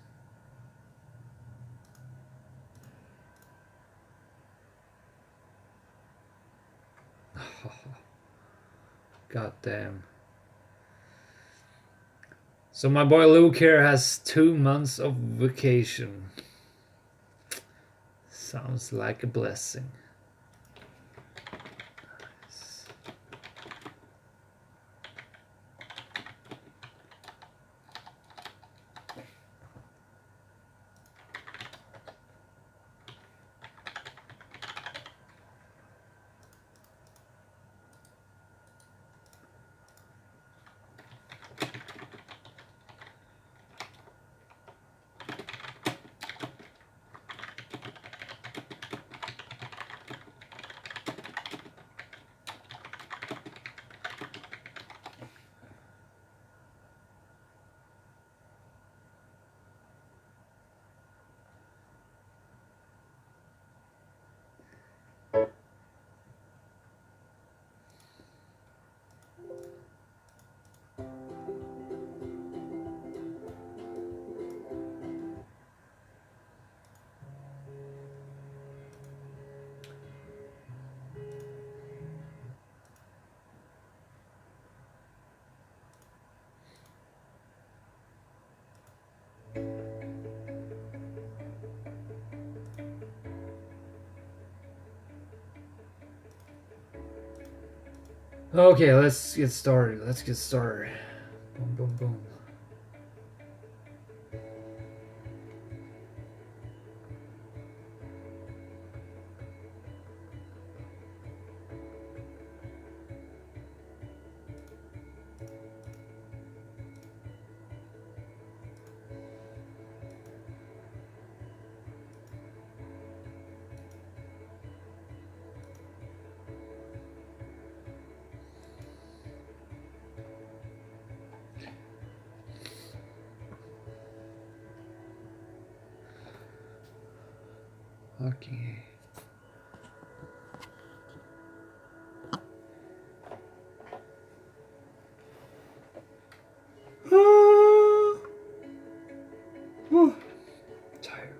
Speaker 1: God damn. So my boy Luke here has 2 months of vacation. Sounds like a blessing. Nice. Okay, let's get started. Boom, boom, boom. Okay. Tired.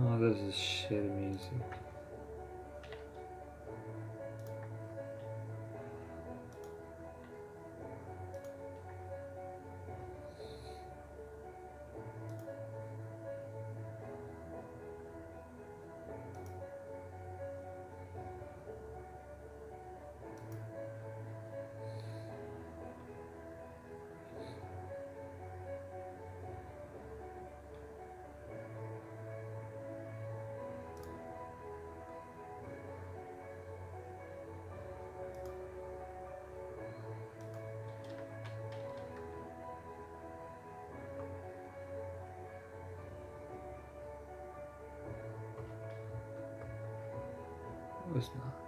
Speaker 1: Oh, this is shitty music. focus now.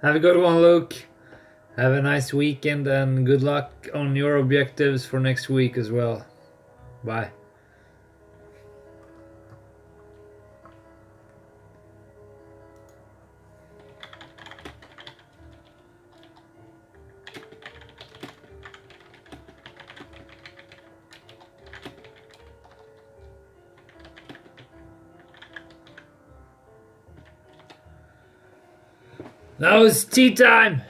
Speaker 1: Have a good one, Luke. Have a nice weekend and good luck on your objectives for next week as well. Bye. Now it's tea time!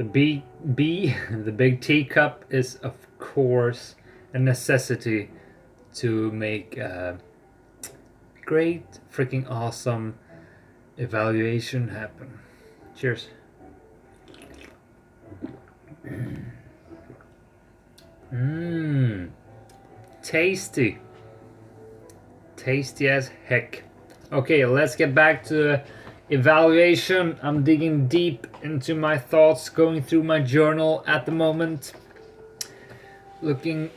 Speaker 1: The the big teacup is of course a necessity to make a great freaking awesome evaluation happen. Cheers. Tasty. Tasty as heck. Okay, let's get back to the evaluation. I'm digging deep into my thoughts, going through my journal at the moment, looking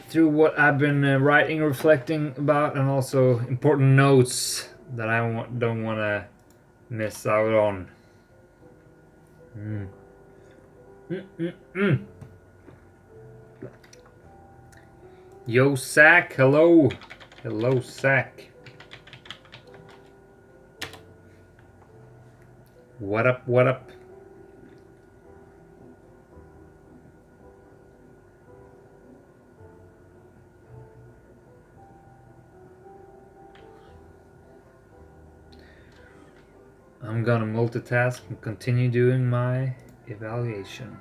Speaker 1: through what I've been writing, reflecting about, and also important notes that I don't want to miss out on. Yo, Sack, hello. Hello, Sack. What up, what up? I'm gonna multitask and continue doing my evaluation.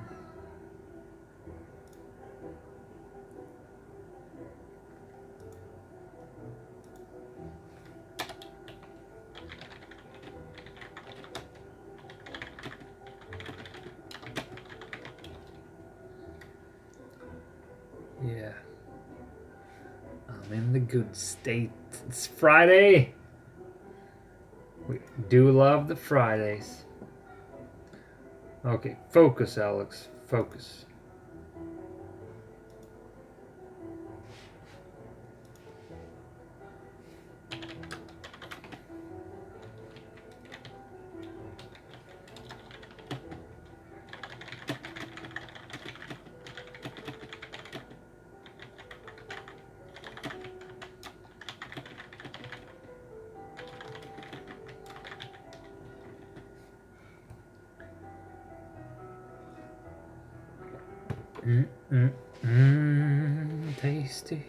Speaker 1: Yeah. I'm in the good state. It's Friday. We do love the Fridays. Okay, focus, Alex. Focus. Tasty.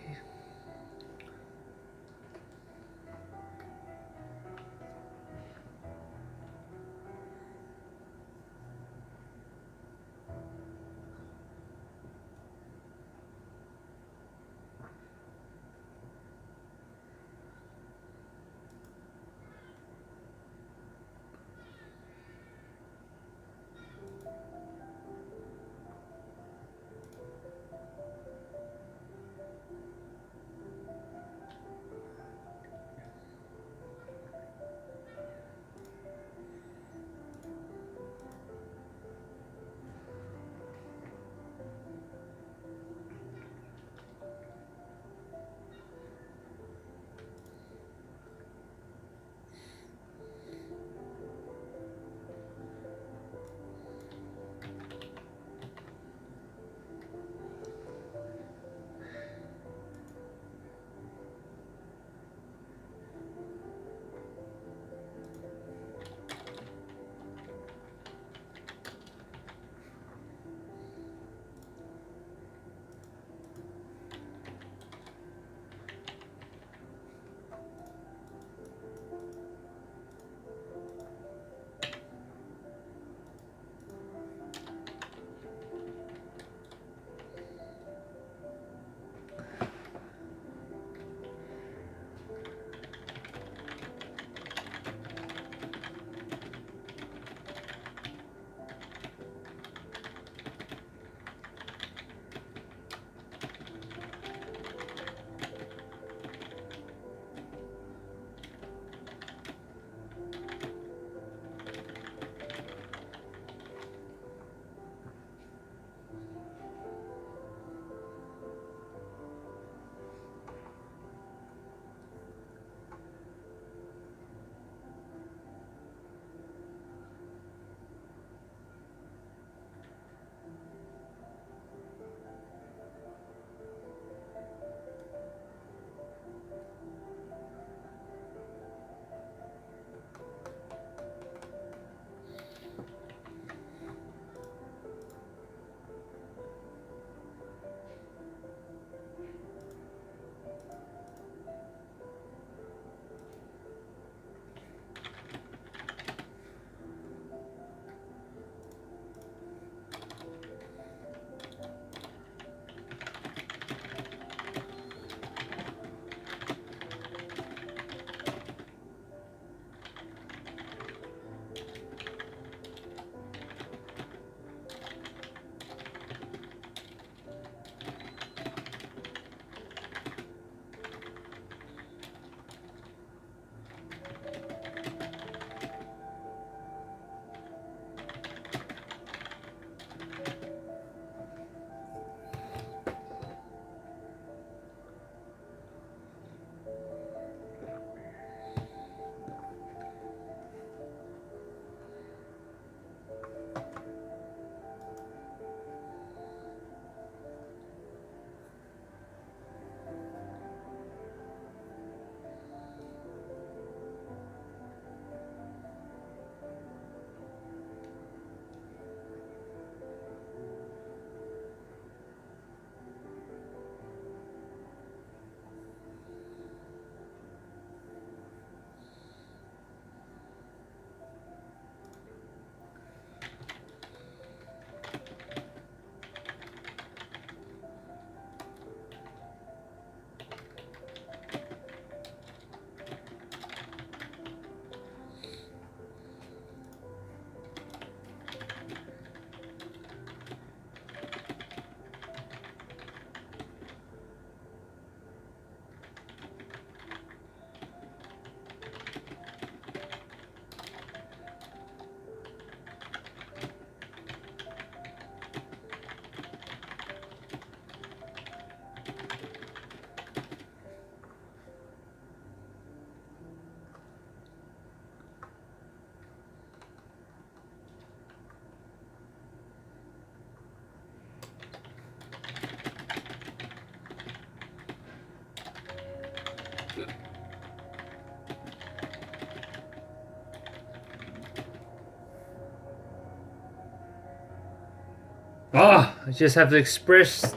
Speaker 1: I just have to express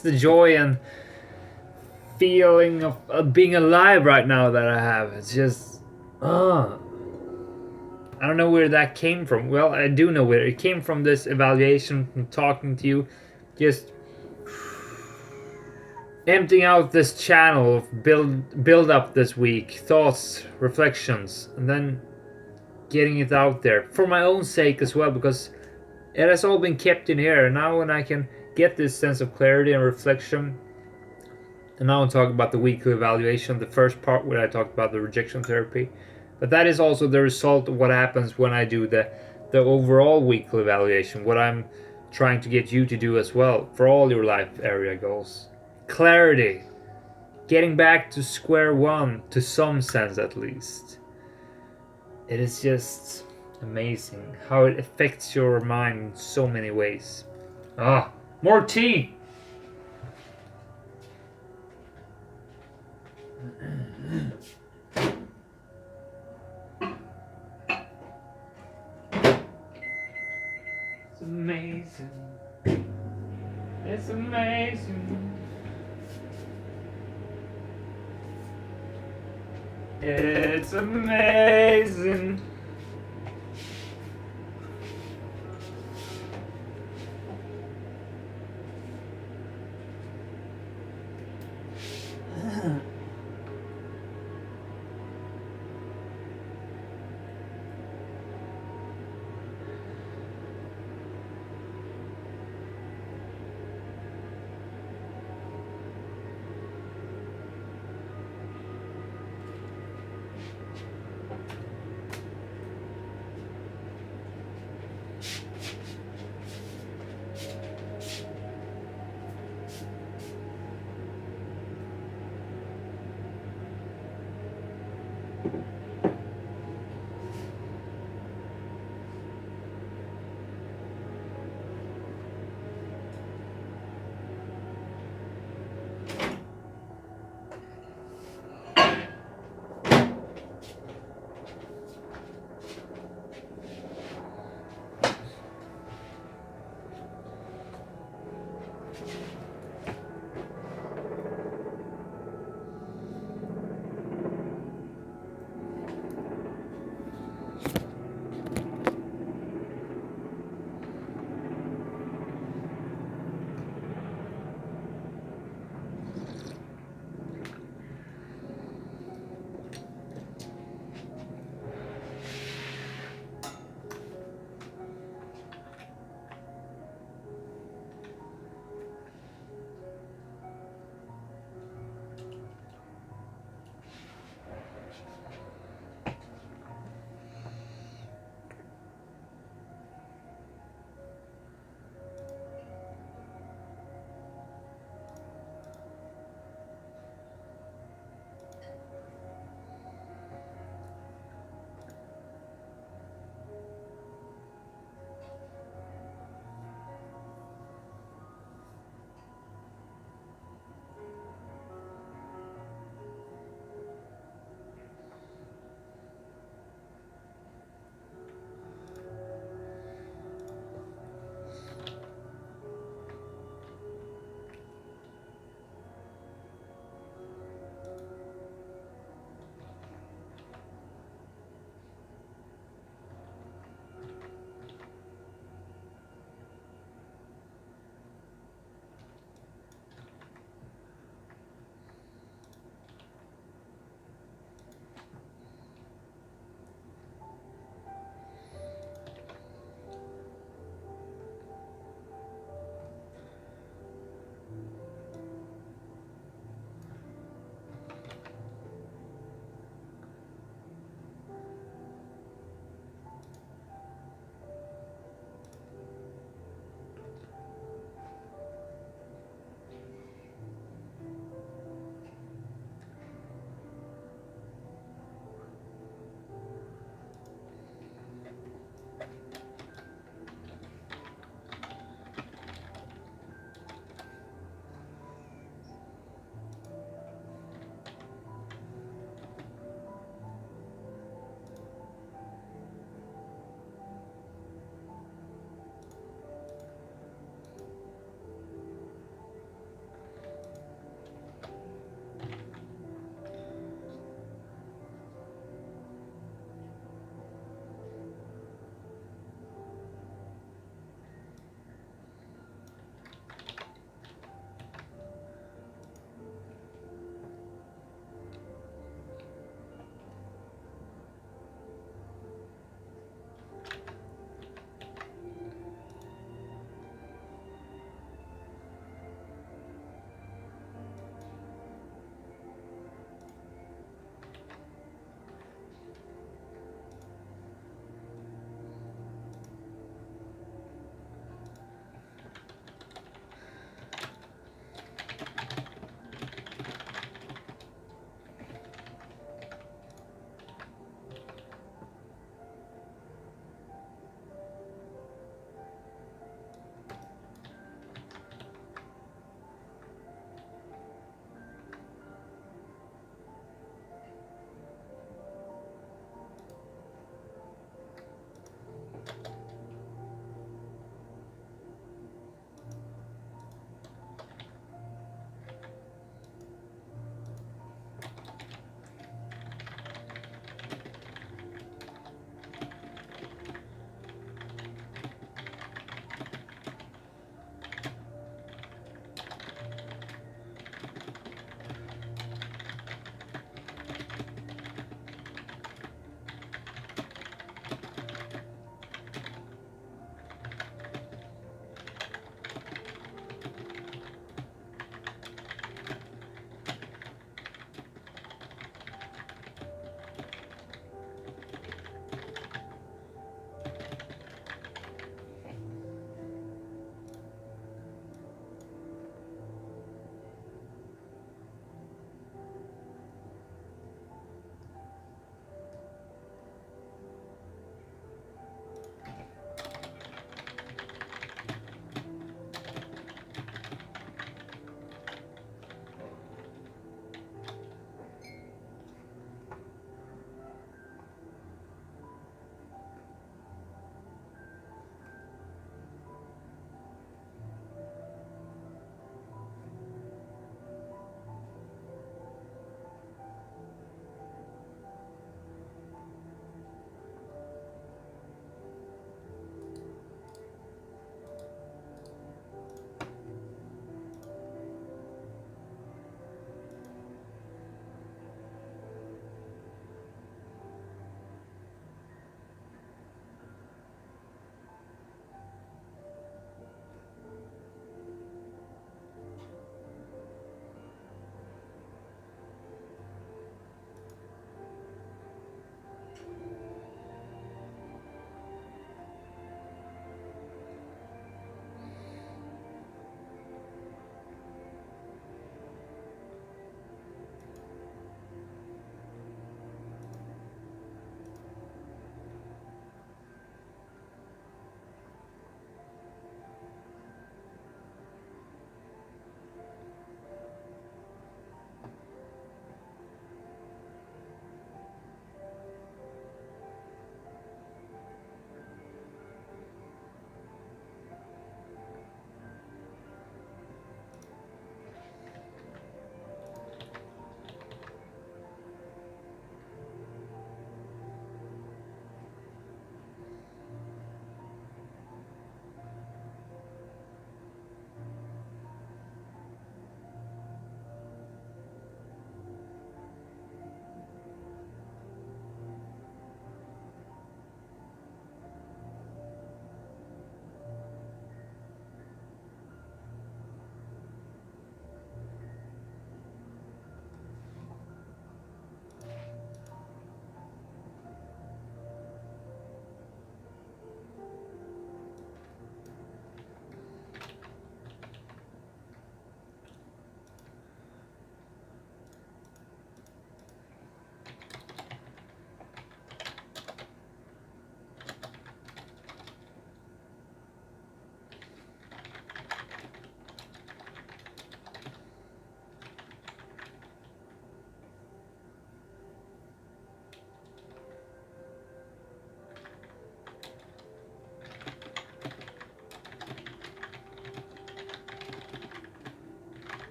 Speaker 1: the joy and feeling of being alive right now that I have. It's just I don't know where that came from. Well, I do know where it came from. This evaluation, from talking to you, just emptying out this channel of build up this week, thoughts, reflections, and then getting it out there for my own sake as well, because it has all been kept in here. And now when I can get this sense of clarity and reflection, and now I'm talking about the weekly evaluation, the first part where I talked about the rejection therapy, but that is also the result of what happens when I do the overall weekly evaluation, what I'm trying to get you to do as well for all your life area goals. Clarity, getting back to square one, to some sense at least. It is just amazing how it affects your mind in so many ways. More tea! It's amazing. It's amazing. It's amazing.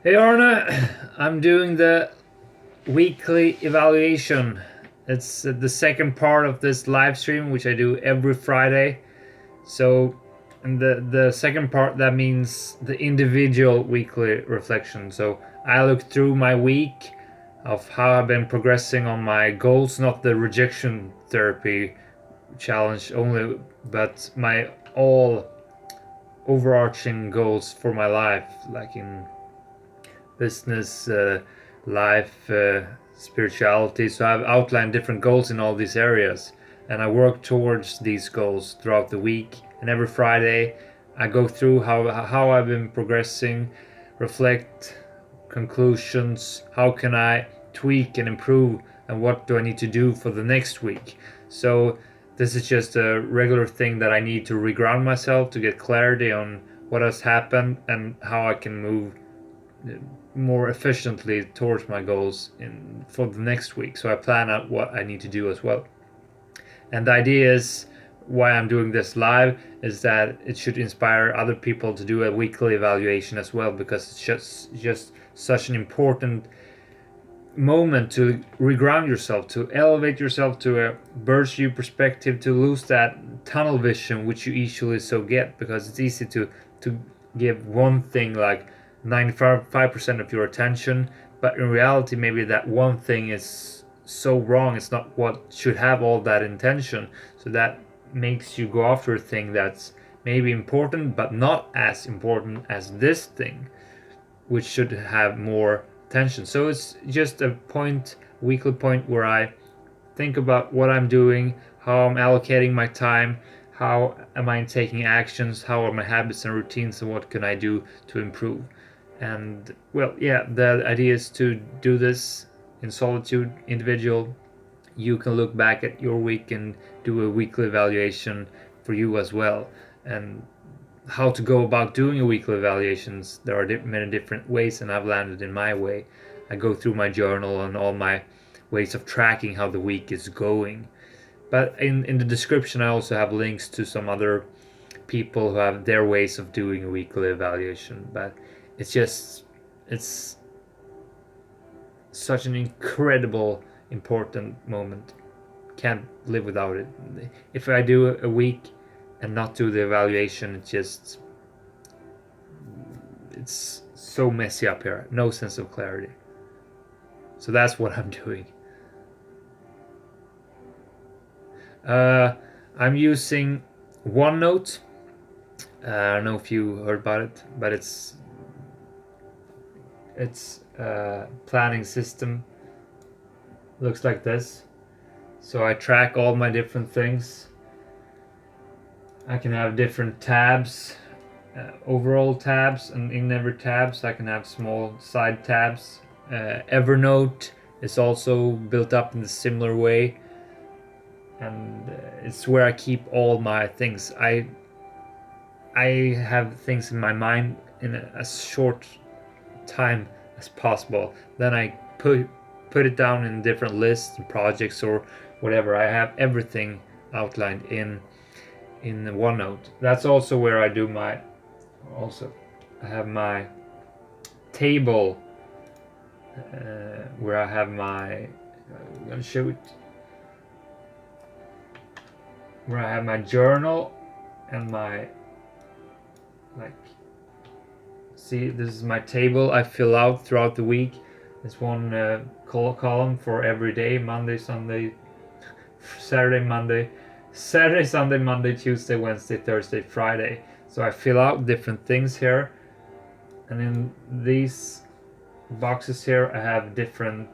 Speaker 1: Hey Arne, I'm doing the weekly evaluation. It's the second part of this live stream, which I do every Friday. So, and the second part, that means the individual weekly reflection. So I look through my week of how I've been progressing on my goals, not the rejection therapy challenge only, but my all overarching goals for my life, like in business, life, spirituality. So I've outlined different goals in all these areas, and I work towards these goals throughout the week. And every Friday, I go through how I've been progressing, reflect conclusions, how can I tweak and improve, and what do I need to do for the next week. So this is just a regular thing that I need to reground myself to get clarity on what has happened and how I can move more efficiently towards my goals for the next week. So I plan out what I need to do as well. And the idea is, why I'm doing this live, is that it should inspire other people to do a weekly evaluation as well, because it's just such an important moment to reground yourself, to elevate yourself to a bird's view perspective, to lose that tunnel vision which you usually so get, because it's easy to give one thing like 95% of your attention, but in reality maybe that one thing is so wrong, it's not what should have all that intention. So that makes you go after a thing that's maybe important but not as important as this thing, which should have more attention. So it's just a weekly point where I think about what I'm doing, how I'm allocating my time, how am I taking actions, how are my habits and routines, and what can I do to improve. And well, yeah, the idea is to do this in solitude, individual. You can look back at your week and do a weekly evaluation for you as well. And how to go about doing a weekly evaluations, there are many different ways, and I've landed in my way. I go through my journal and all my ways of tracking how the week is going. But in the description I also have links to some other people who have their ways of doing a weekly evaluation. But it's such an incredible important moment. Can't live without it. If I do a week and not do the evaluation, it's so messy up here, no sense of clarity. So that's what I'm doing. I'm using OneNote. I don't know if you heard about it, but it's a planning system. Looks like this. So I track all my different things. I can have different tabs, overall tabs, and in every tabs I can have small side tabs. Evernote is also built up in a similar way, and it's where I keep all my things. I have things in my mind in as short time as possible. Then I put it down in different lists and projects or whatever. I have everything outlined in OneNote. That's also where I do I have my table where I have I'm gonna show it, where I have my journal and my see, this is my table I fill out throughout the week. There's one column for every day: Monday, Sunday, Saturday, Sunday, Monday, Tuesday, Wednesday, Thursday, Friday. So I fill out different things here, and in these boxes here I have different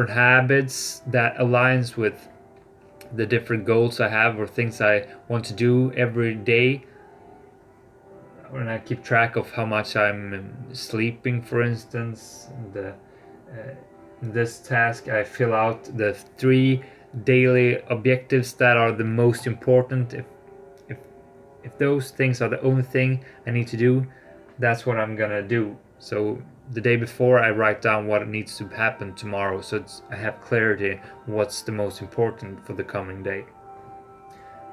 Speaker 1: habits that aligns with the different goals I have or things I want to do every day. When I keep track of how much I'm sleeping, for instance, in this task I fill out the 3 daily objectives that are the most important. If those things are the only thing I need to do, that's what I'm gonna do. So the day before I write down what needs to happen tomorrow, so I have clarity what's the most important for the coming day.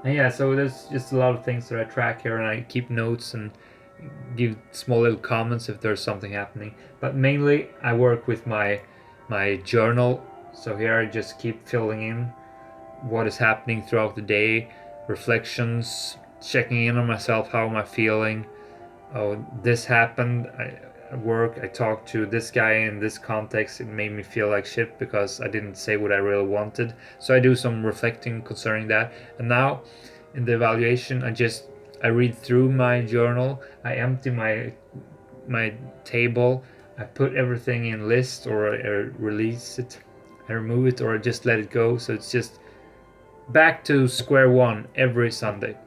Speaker 1: And yeah, so there's just a lot of things that I track here, and I keep notes and give small little comments if there's something happening. But mainly I work with my journal. So here I just keep filling in what is happening throughout the day, reflections, checking in on myself, how am I feeling? Oh, this happened at work. I talked to this guy in this context. It made me feel like shit because I didn't say what I really wanted. So I do some reflecting concerning that. And now in the evaluation, I read through my journal. I empty my table. I put everything in list, or I release it. I remove it, or I just let it go. So it's just back to square one every Sunday.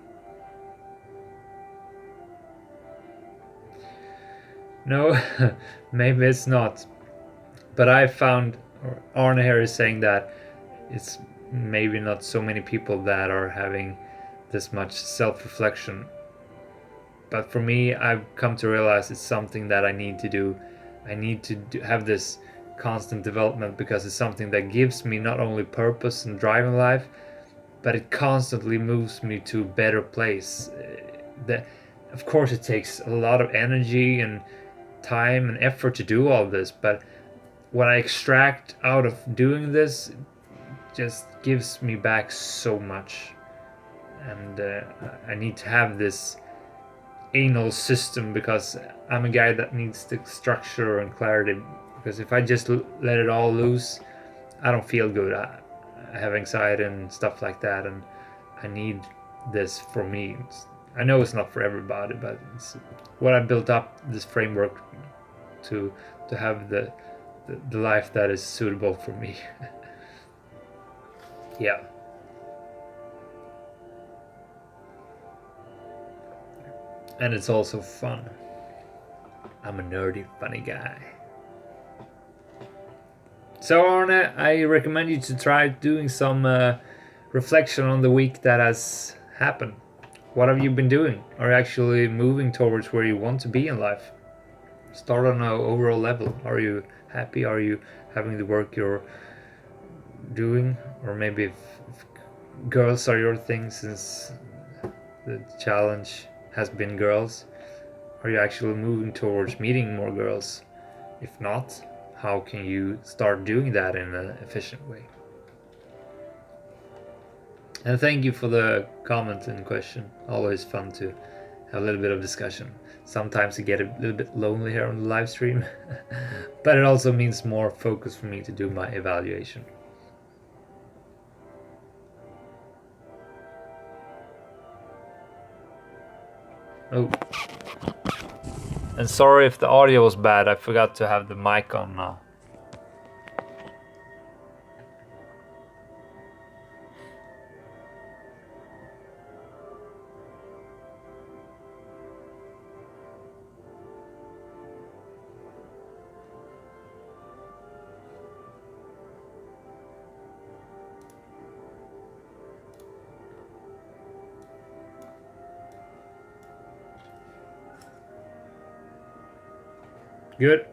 Speaker 1: No, maybe it's not. But I found, or Arne here is saying that it's maybe not so many people that are having this much self-reflection. But for me, I've come to realize it's something that I need to do. I need to have this constant development because it's something that gives me not only purpose and drive in life, but it constantly moves me to a better place. Of course, it takes a lot of energy and time and effort to do all this, but what I extract out of doing this just gives me back so much. And I need to have this anal system because I'm a guy that needs the structure and clarity. Because if I just let it all loose, I don't feel good. I have anxiety and stuff like that, and I need this for me. I know it's not for everybody, but it's what I built up this framework to have the life that is suitable for me. Yeah. And it's also fun. I'm a nerdy, funny guy. So Arne, I recommend you to try doing some reflection on the week that has happened. What have you been doing? Are you actually moving towards where you want to be in life? Start on an overall level. Are you happy? Are you having the work you're doing? Or maybe if girls are your thing, since the challenge has been girls, are you actually moving towards meeting more girls? If not, how can you start doing that in an efficient way? And thank you for the comment and question. Always fun to have a little bit of discussion. Sometimes I get a little bit lonely here on the live stream, but it also means more focus for me to do my evaluation. Oh. And sorry if the audio was bad, I forgot to have the mic on now. Good.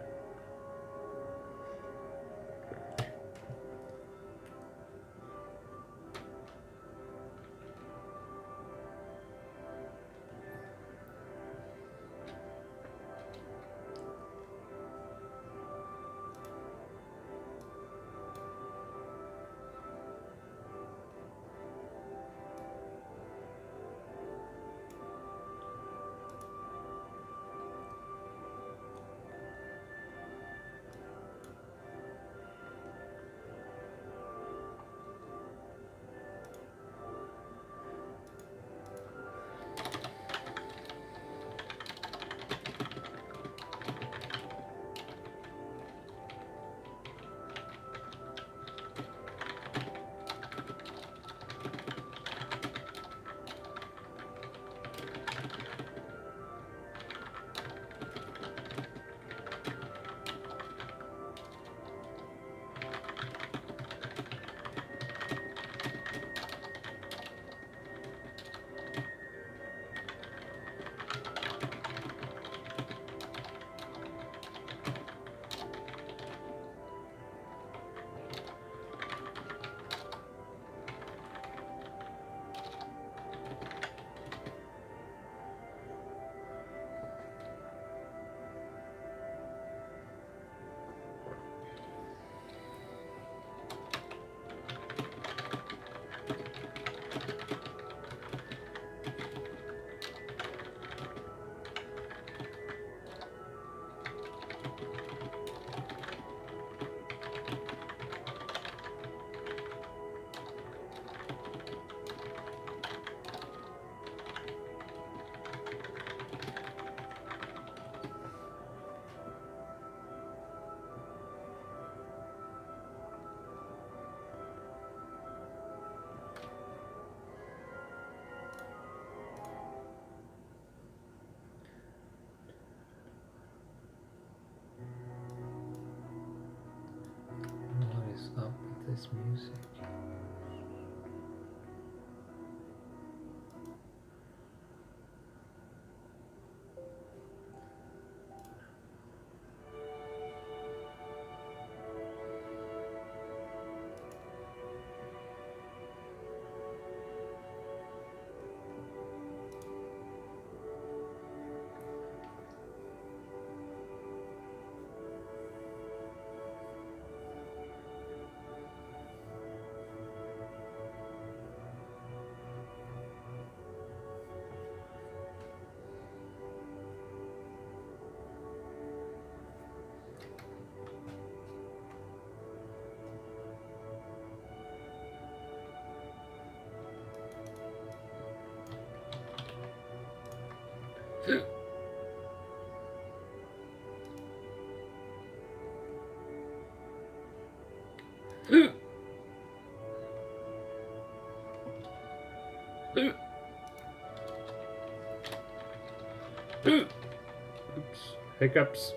Speaker 1: this music? Oops. Hiccups.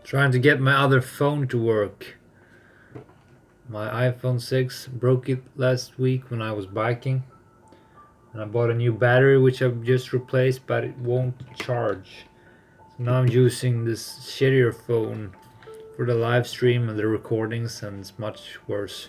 Speaker 1: Trying to get my other phone to work. My iPhone 6 broke it last week when I was biking. And I bought a new battery which I've just replaced, but it won't charge. So now I'm using this shittier phone for the live stream and the recordings, and it's much worse.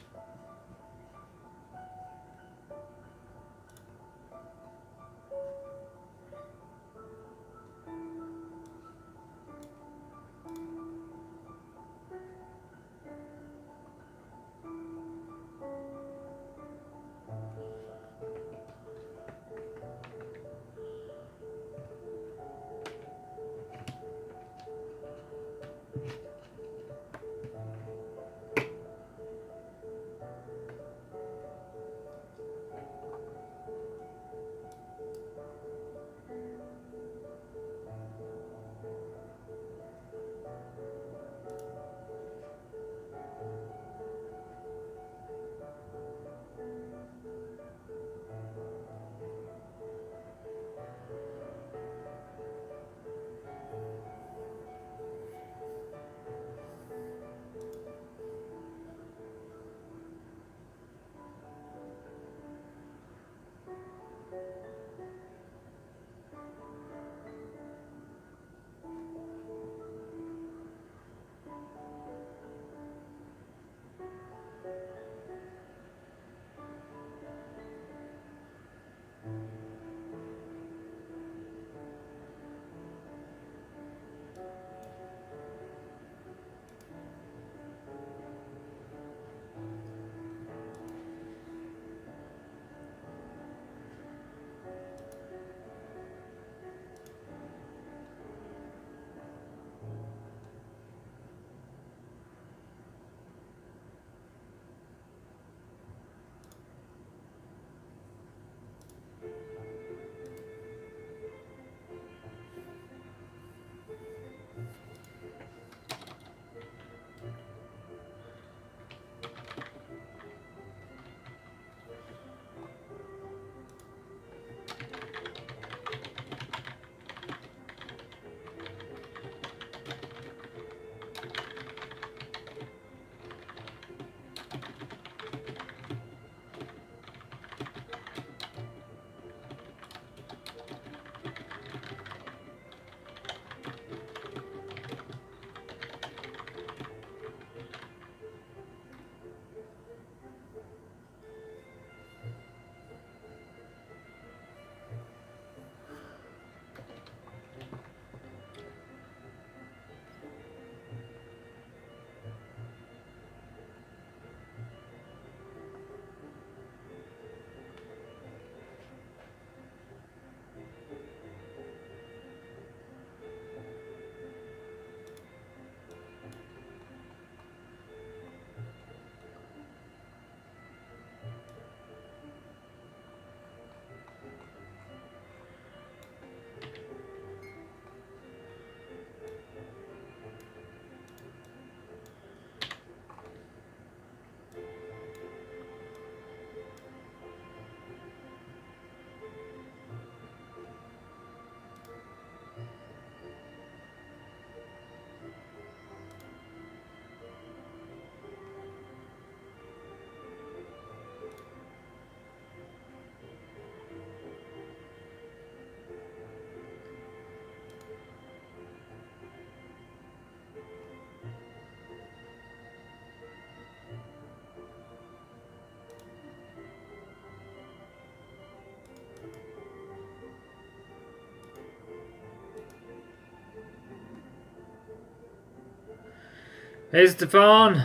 Speaker 1: Hey Stefan,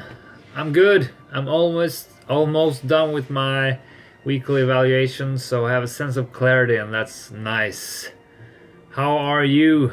Speaker 1: I'm good. I'm almost done with my weekly evaluation, so I have a sense of clarity, and that's nice. How are you?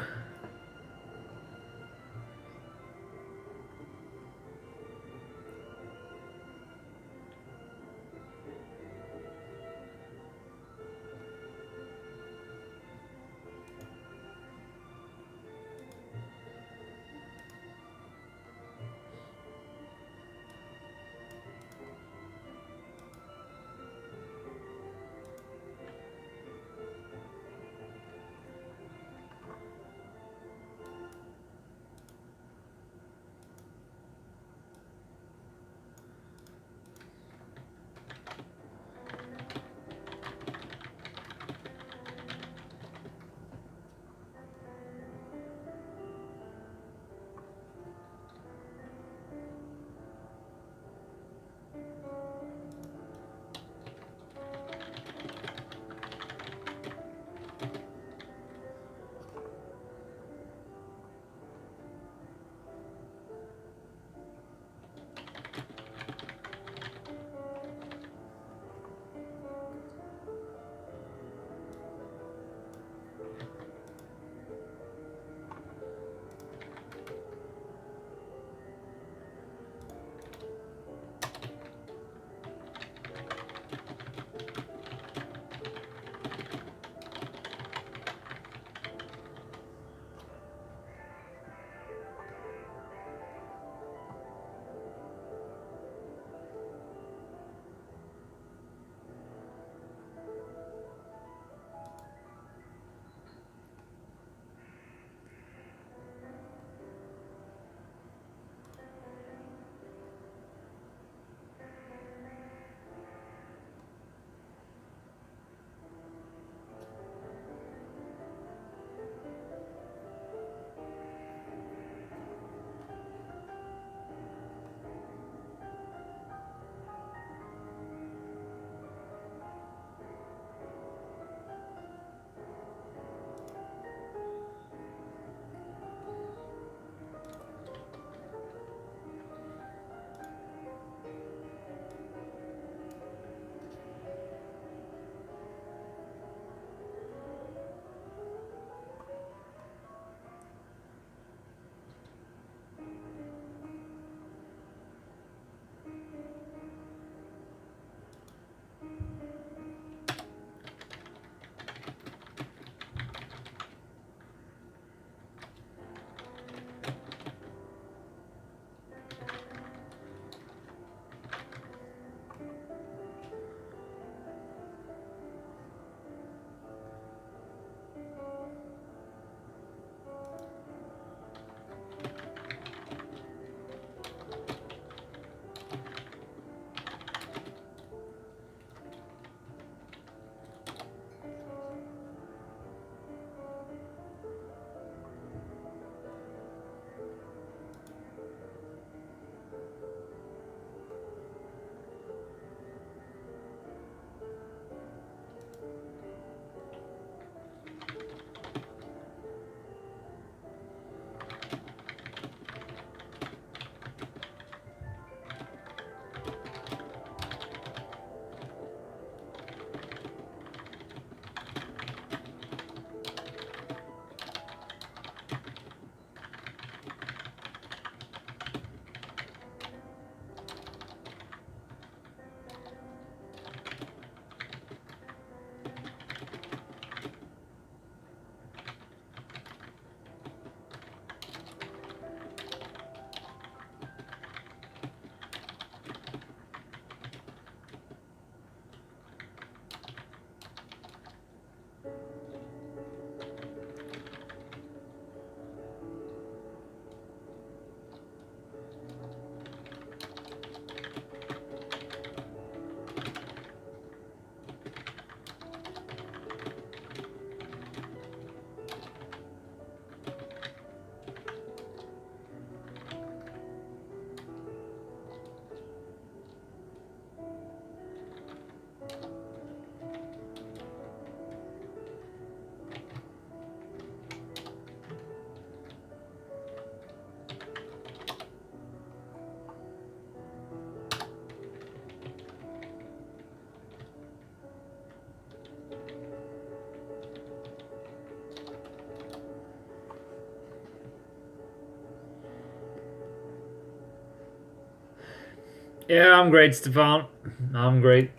Speaker 1: Yeah, I'm great, Stefan. I'm great.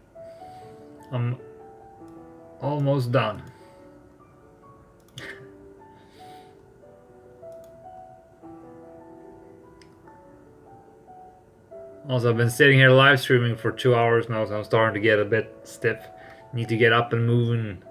Speaker 1: I'm almost done. Also, I've been sitting here live streaming for 2 hours now, so I'm starting to get a bit stiff. Need to get up and moving.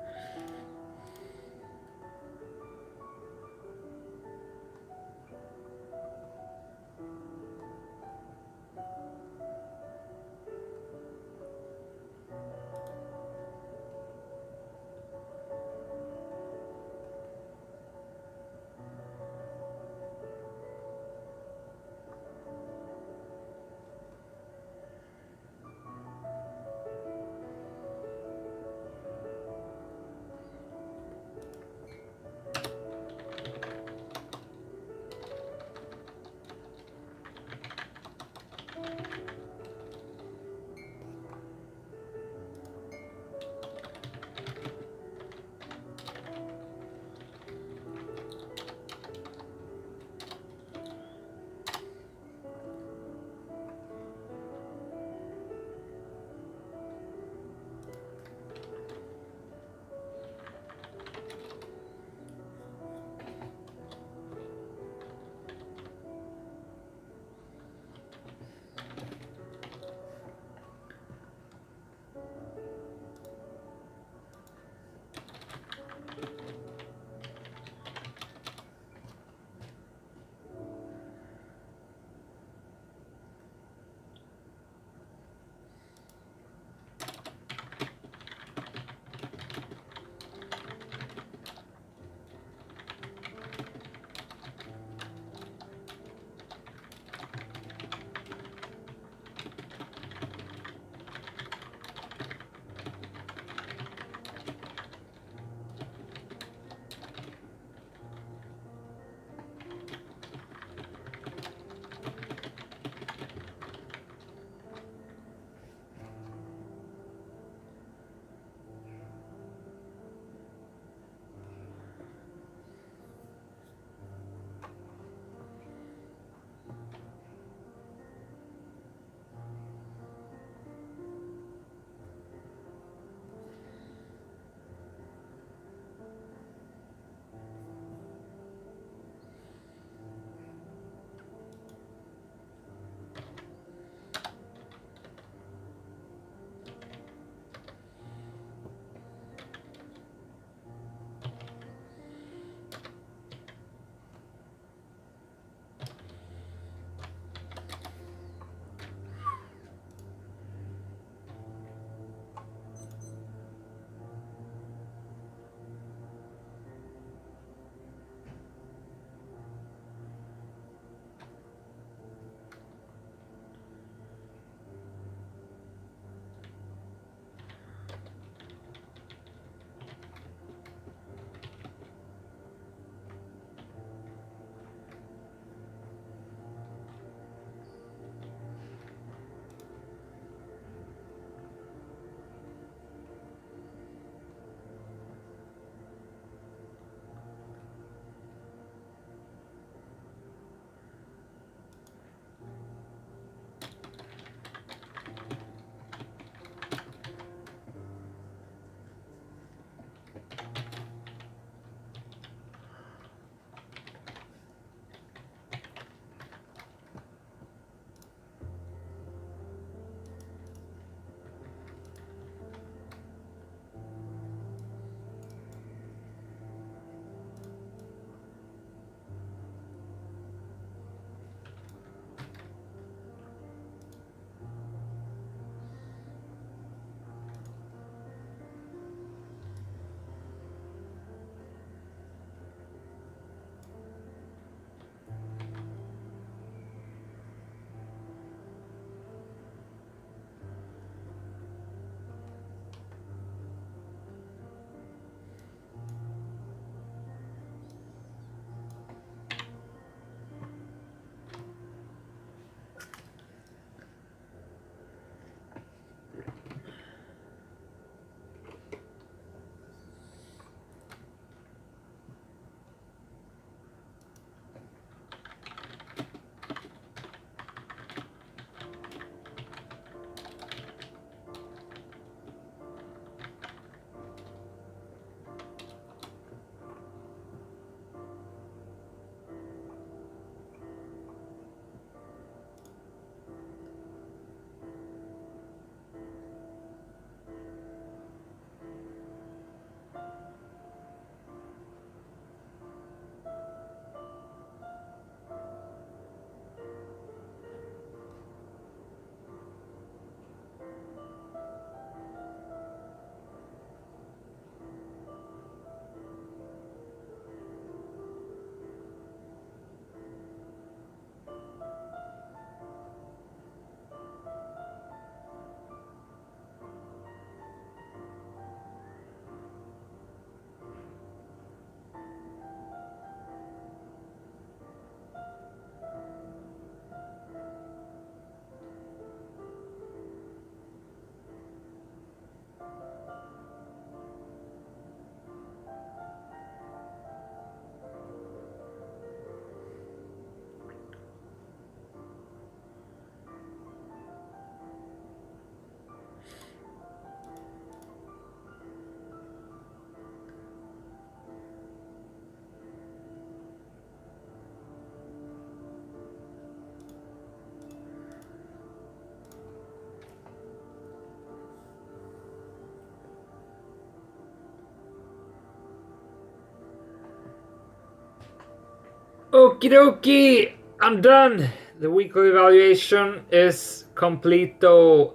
Speaker 1: Okie dokie, I'm done. The weekly evaluation is completo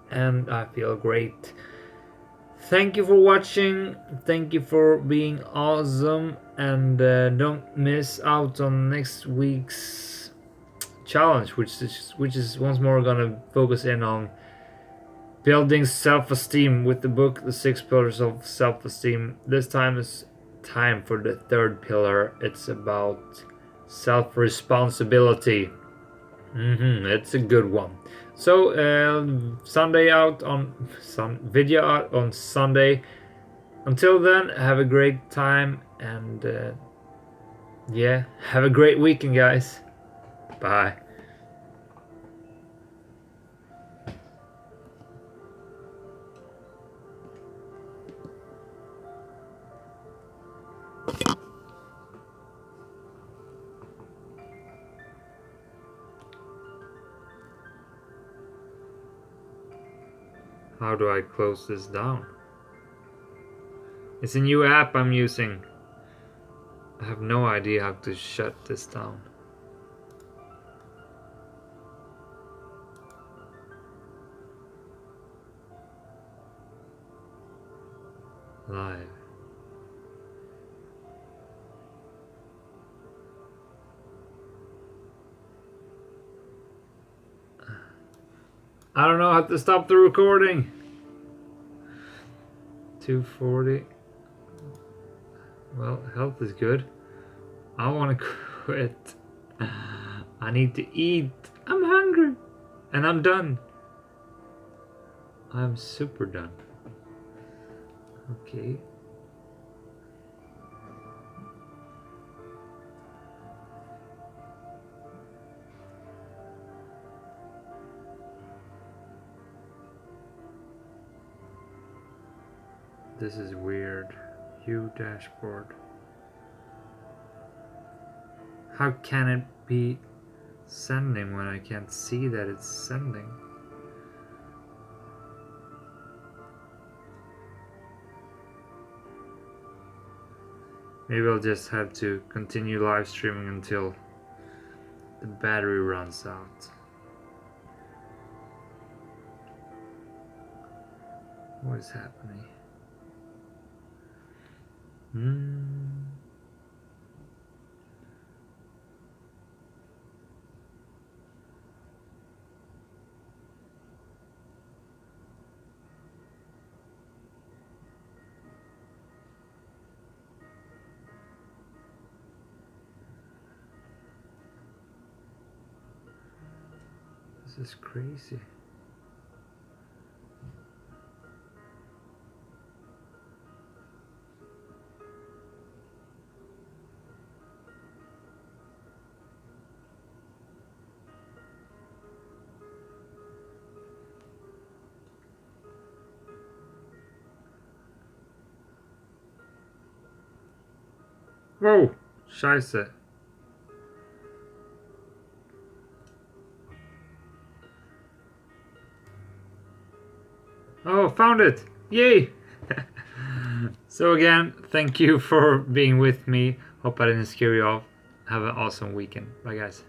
Speaker 1: and I feel great. Thank you for watching, thank you for being awesome, and don't miss out on next week's challenge, which is once more gonna focus in on building self-esteem with the book The 6 Pillars of Self-Esteem. This time is time for the third pillar. It's about self-responsibility. It's a good one. So Sunday out on video out on Sunday. Until then, have a great time, and yeah, have a great weekend, guys. Bye. How do I close this down? It's a new app I'm using. I have no idea how to shut this down. Live. I don't know how to stop the recording. 240. Well, health is good. I want to quit. I need to eat. I'm hungry. And I'm done. I'm super done. Okay. This is weird. View dashboard. How can it be sending when I can't see that it's sending? Maybe I'll just have to continue live streaming until the battery runs out. What is happening? This is crazy. Oh, scheiße. Oh, found it! Yay! So again, thank you for being with me. Hope I didn't scare you off. Have an awesome weekend. Bye guys.